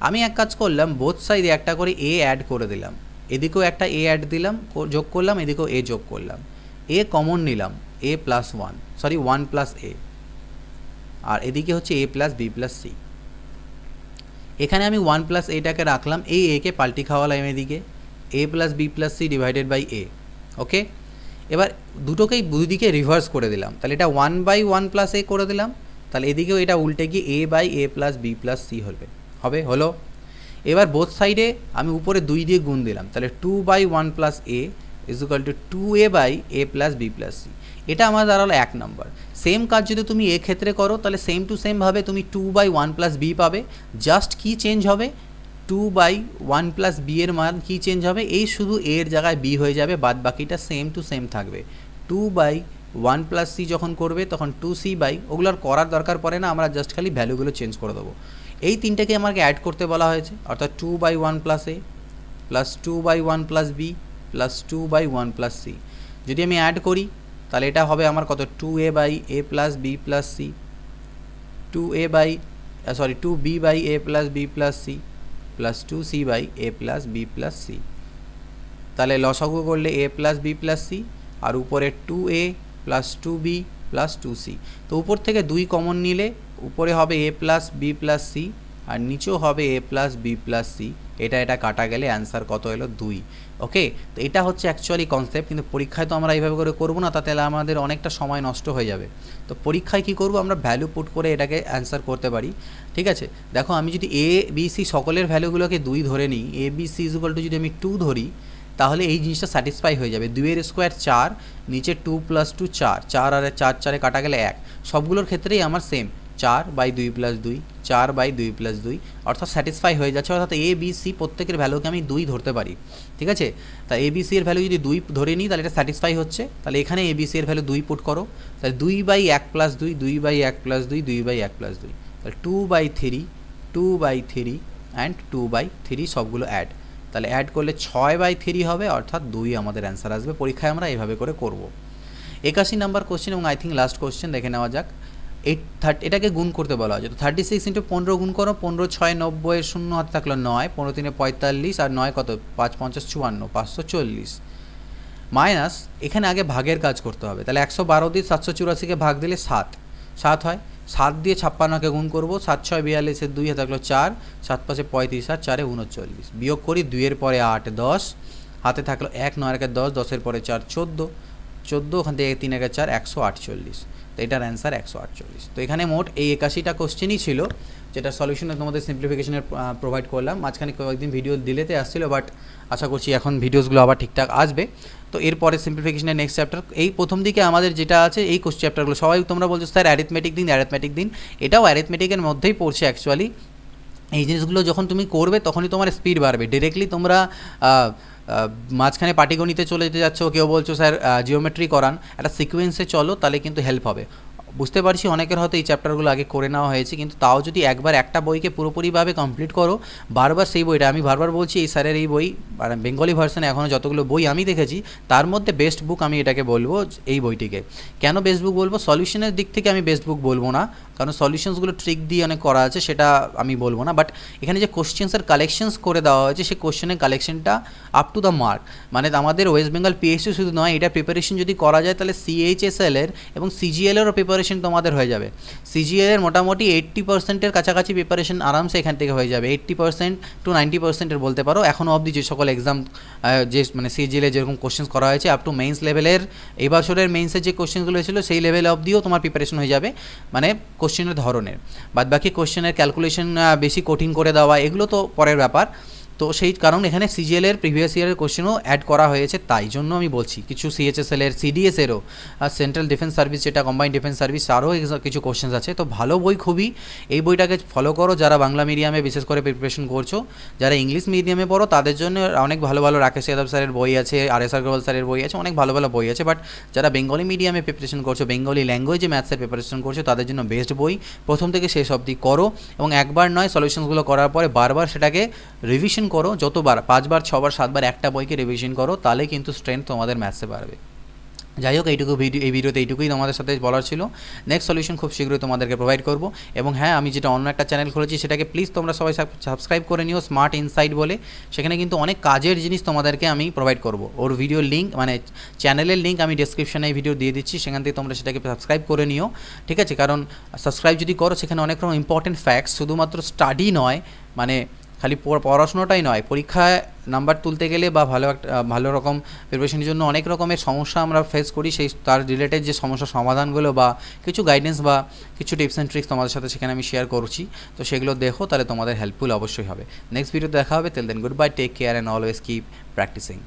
আমি এক কাজ করলাম, বোথ সাইডে একটা করে এ অ্যাড করে দিলাম, এদিকেও একটা এ অ্যাড দিলাম, যোগ করলাম, এদিকেও এ যোগ করলাম, এ কমন নিলাম, এ প্লাস 1 প্লাস এ, আর এদিকে হচ্ছে এ প্লাস বি প্লাস সি। এখানে আমি 1 প্লাস এটাকে রাখলাম, এই একে পাল্টি খাওয়ালাম এদিকে, a plus B plus c divided by a. Okay, এবার দুটোকেই দুদিকে রিভার্স করে দিলাম, তাহলে এটা 1/1 প্লাস এ করে দিলাম, তাহলে এদিকেও এটা উল্টে গিয়ে a by A plus B plus c হলো। এবার বোথ সাইডে আমি উপরে 2 দিয়ে গুণ দিলাম, তাহলে 2/1 plus A is equal to 2a by A plus B plus c. এটা আমার দাঁড়ালো 1 নম্বর। সেম কাজ যদি তুমি এ ক্ষেত্রে করো তাহলে সেম টু সেমভাবে তুমি 2/1 প্লাস বি পাবে, জাস্ট কি চেঞ্জ হবে, 2/1 প্লাস বি এর মান কি চেঞ্জ হবে, এই শুধু এর জায়গায় বি হয়ে যাবে, বাদ বাকিটা সেম টু সেম থাকবে। 2/1 প্লাস সি যখন করবে তখন 2c বাই, ওগুলো আর করার দরকার পড়ে না, আমরা জাস্ট খালি ভ্যালুগুলো চেঞ্জ করে দেবো। এই তিনটাকে আমাকে অ্যাড করতে বলা হয়েছে, অর্থাৎ 2/1 plus a plus 2/1 plus B plus 2/1 plus c. যদি আমি অ্যাড করি তাহলে এটা হবে আমার কত, 2a by A plus B plus C, 2b by A plus B plus C plus 2c by A plus B plus C. তাহলে লসাগু করলে A plus B plus C, আর উপরে 2a plus 2b plus 2c। তো উপর থেকে 2 common নিলে উপরে হবে এ প্লাস বি প্লাস সি, আর নিচেও হবে এ প্লাস বি প্লাস সি। এটা কাটা গেলে অ্যান্সার কত এলো, 2। ওকে, তো এটা হচ্ছে অ্যাকচুয়ালি কনসেপ্ট, কিন্তু পরীক্ষায় তো আমরা এইভাবে করে করবো না, তাতে আমাদের অনেকটা সময় নষ্ট হয়ে যাবে। তো পরীক্ষায় কী করবো, আমরা ভ্যালু পুট করে এটাকে অ্যান্সার করতে পারি। ঠিক আছে, দেখো আমি যদি এ বি সি সকলের ভ্যালুগুলোকে 2 ধরে নিই, a b c is equal to যদি আমি 2 ধরি, তাহলে এই জিনিসটা স্যাটিসফাই হয়ে যাবে। 2 এর স্কোয়ার 4, নিচে 2 প্লাস 2 4, 4 আর 4 4 কাটা গেলে 1, সবগুলোর ক্ষেত্রেই আমার সেম 4/2 প্লাস 2, 4/2 প্লাস 2, অর্থাৎ স্যাটিসফাই হয়ে যাচ্ছে, অর্থাৎ এ বি সি প্রত্যেকের ভ্যালুকে আমি 2 ধরতে পারি। ঠিক আছে, তা এ বি সি এর ভ্যালু যদি 2 ধরে নিই তাহলে এটা স্যাটিসফাই হচ্ছে, তাহলে এখানে এ বি সি এর ভ্যালু 2 পুট করো, তাহলে 2/1 প্লাস 2, 2/1 প্লাস 2, 2/1 প্লাস 2, তাহলে 2/3, 2/3 অ্যান্ড 2/3 সবগুলো অ্যাড, তাহলে অ্যাড করলে 6/3 হবে, অর্থাৎ 2 আমাদের অ্যান্সার আসবে। পরীক্ষায় আমরা এভাবে করে করব। 81 নাম্বার কোশ্চেন এবং আই থিঙ্ক লাস্ট কোশ্চেন দেখে নেওয়া যাক। এটাকে গুণ করতে বলা হয়েছে, তো 36 × 15 গুণ করো, 15 6 90, 0 হাতে থাকলো 9, 15 3 45, আর 9 কত, 5 5 54, 540 মাইনাস, এখানে আগে ভাগের কাজ করতে হবে, তাহলে 112 দিয়ে 784কে ভাগ দিলে 7 হয়, 7 দিয়ে 56কে গুণ করবো, 7 6 42, 2 হাতে থাকলো 4, 7 5 35, আর 4 39, বিয়োগ করি, 2 এর পরে 8 10, হাতে থাকলো 1, 9 1 10, 10 এর পরে 4 14, 14 ওখান থেকে 3 1 4, 148, তো এটার অ্যান্সার 148। তো এখানে মোট এই 81টা কোশ্চেনই ছিল, যেটা সলিউশনে তোমাদের সিম্পলিফিকেশনের প্রোভাইড করলাম। মাঝখানে কয়েকদিন ভিডিও ডিলেতে আসছিলো, বাট আশা করছি এখন ভিডিওসগুলো আবার ঠিকঠাক আসবে। তো এরপরে সিম্পলিফিকেশনের নেক্সট চ্যাপ্টার, এই প্রথম দিকে আমাদের যেটা আছে এই চ্যাপ্টারগুলো সবাই তোমরা বলছো স্যার অ্যারিথমেটিক দিন, এটাও অ্যারিথমেটিকের মধ্যেই পড়ছে অ্যাকচুয়ালি। এই জিনিসগুলো যখন তুমি করবে তখনই তোমার স্পিড বাড়বে। ডিরেক্টলি তোমরা মাঝখানে পাটিগণিতে চলে যেতে যাচ্ছ, কেউ বলছো স্যার জিওমেট্রি করান, একটা সিকোয়েন্সে চলো, তাহলে কিন্তু হেল্প হবে। বুঝতে পারছি অনেকের হয়তো এই চ্যাপ্টারগুলো আগে করে নেওয়া হয়েছে, কিন্তু তাও যদি একবার একটা বইকে পুরোপুরিভাবে কমপ্লিট করো, বারবার সেই বইটা, আমি বারবার বলছি এই স্যারের এই বই বেঙ্গলি ভার্সনে এখনও যতগুলো বই আমি দেখেছি তার মধ্যে বেস্ট বুক আমি এটাকে বলবো, এই বইটিকে। কেন বেস্ট বুক বলবো, সলিউশনের দিক থেকে আমি বেস্ট বুক বলবো না, কারণ সলিউশনসগুলো ট্রিক দিয়ে অনেক করা আছে, সেটা আমি বলবো না। বাট এখানে যে কোশ্চেন্সের কালেকশনস করে দেওয়া হয়েছে, সেই কোশ্চেনের কালেকশনটা আপ টু দ্য মার্ক। মানে আমাদের ওয়েস্ট বেঙ্গল পিএসসি শুধু নয়, এটা প্রিপারেশন যদি করা যায় তাহলে সিএইচএসএল এর এবং সিজিএলেরও প্রিপারেশন তোমাদের হয়ে যাবে। সিজিএল এর মোটামুটি 80%-এর কাছাকাছি প্রিপারেশন আরামসে এখান থেকে হয়ে যাবে, 80% to 90%-এর বলতে পারো। এখনও অবধি যে সকল এক্সাম যে মানে সিজিএলে যেরকম কোশ্চেন্স করা হয়েছে আপ টু মেইনস লেভেলের, এই বছরের মেইনসের যে কোশ্চেনগুলো ছিল সেই লেভেল অবধিও তোমার প্রিপারেশন হয়ে যাবে, মানে কোশ্চেনের ধরনের। বাদ বাকি কোশ্চেনের ক্যালকুলেশন বেশি কঠিন করে দেওয়া, এগুলো তো পরের ব্যাপার। তো সেই কারণ এখানে সিজিএলের প্রিভিয়াস ইয়ারের কোশ্চেনও অ্যাড করা হয়েছে, তাই জন্য আমি বলছি। কিছু সিএইচএসএলের, সিডিএসেরও, আর সেন্ট্রাল ডিফেন্স সার্ভিস যেটা কম্বাইন্ড ডিফেন্স সার্ভিস, তারও কিছু কোশ্চেন্স আছে। তো ভালো বই খুবই, এই বইটাকে ফলো করো যারা বাংলা মিডিয়ামে বিশেষ করে প্রিপারেশন করছো। যারা ইংলিশ মিডিয়ামে পড়ো তাদের জন্য অনেক ভালো ভালো রাকেশ যাদব স্যারের বই আছে, আর.এস. আগ্রওয়াল স্যারের বই আছে, অনেক ভালো ভালো বই আছে। বাট যারা বেঙ্গলি মিডিয়ামে প্রিপারেশন করছো, বেঙ্গলি ল্যাঙ্গুয়েজে ম্যাথসের প্রিপারেশন করছো, তাদের জন্য বেস্ট বই। প্রথম থেকে শেষ অবধি করো এবং একবার নয়, সলিউশনসগুলো করার পরে বারবার সেটাকে রিভিশন করো, যতবার 5 বার 6 বার 7 বার একটা বইকে রিভিশন করো, তাহলে কিন্তু স্ট্রেংথ তোমাদের ম্যাথসে বাড়বে। যাই হোক, এই ভিডিওতে এইটুকুই তোমাদের সাথে বলার ছিল। নেক্সট সলিউশন খুব শীঘ্রই তোমাদেরকে প্রোভাইড করব। এবং হ্যাঁ, আমি যেটা অন্য একটা চ্যানেল খুলেছি সেটাকে প্লিজ তোমরা সবাই সাবস্ক্রাইব করে নিও, স্মার্ট ইনসাইট বলে। সেখানে কিন্তু অনেক কাজের জিনিস তোমাদেরকে আমি প্রোভাইড করব। ওর ভিডিও লিঙ্ক মানে চ্যানেলের লিঙ্ক আমি ডেসক্রিপশনে এই ভিডিও দিয়ে দিচ্ছি, সেখান থেকে তোমরা সেটাকে সাবস্ক্রাইব করে নিও, ঠিক আছে? কারণ সাবস্ক্রাইব যদি করো সেখানে অনেক রকম ইম্পর্টেন্ট ফ্যাক্টস, শুধুমাত্র স্টাডি নয়, মানে খালি পড়াশোনাটাই নয়, পরীক্ষায় নাম্বার তুলতে গেলে বা ভালো রকম প্রিপারেশনের জন্য অনেক রকমের সমস্যা আমরা ফেস করি, সেই তার রিলেটেড যে সমস্যার সমাধানগুলো বা কিছু গাইডেন্স বা কিছু টিপস অ্যান্ড ট্রিক্স তোমাদের সাথে সেখানে আমি শেয়ার করছি। তো সেগুলো দেখো, তাহলে তোমাদের হেল্পফুল অবশ্যই হবে। নেক্সট ভিডিওতে দেখা হবে। Till then good bye, take care and always keep practising.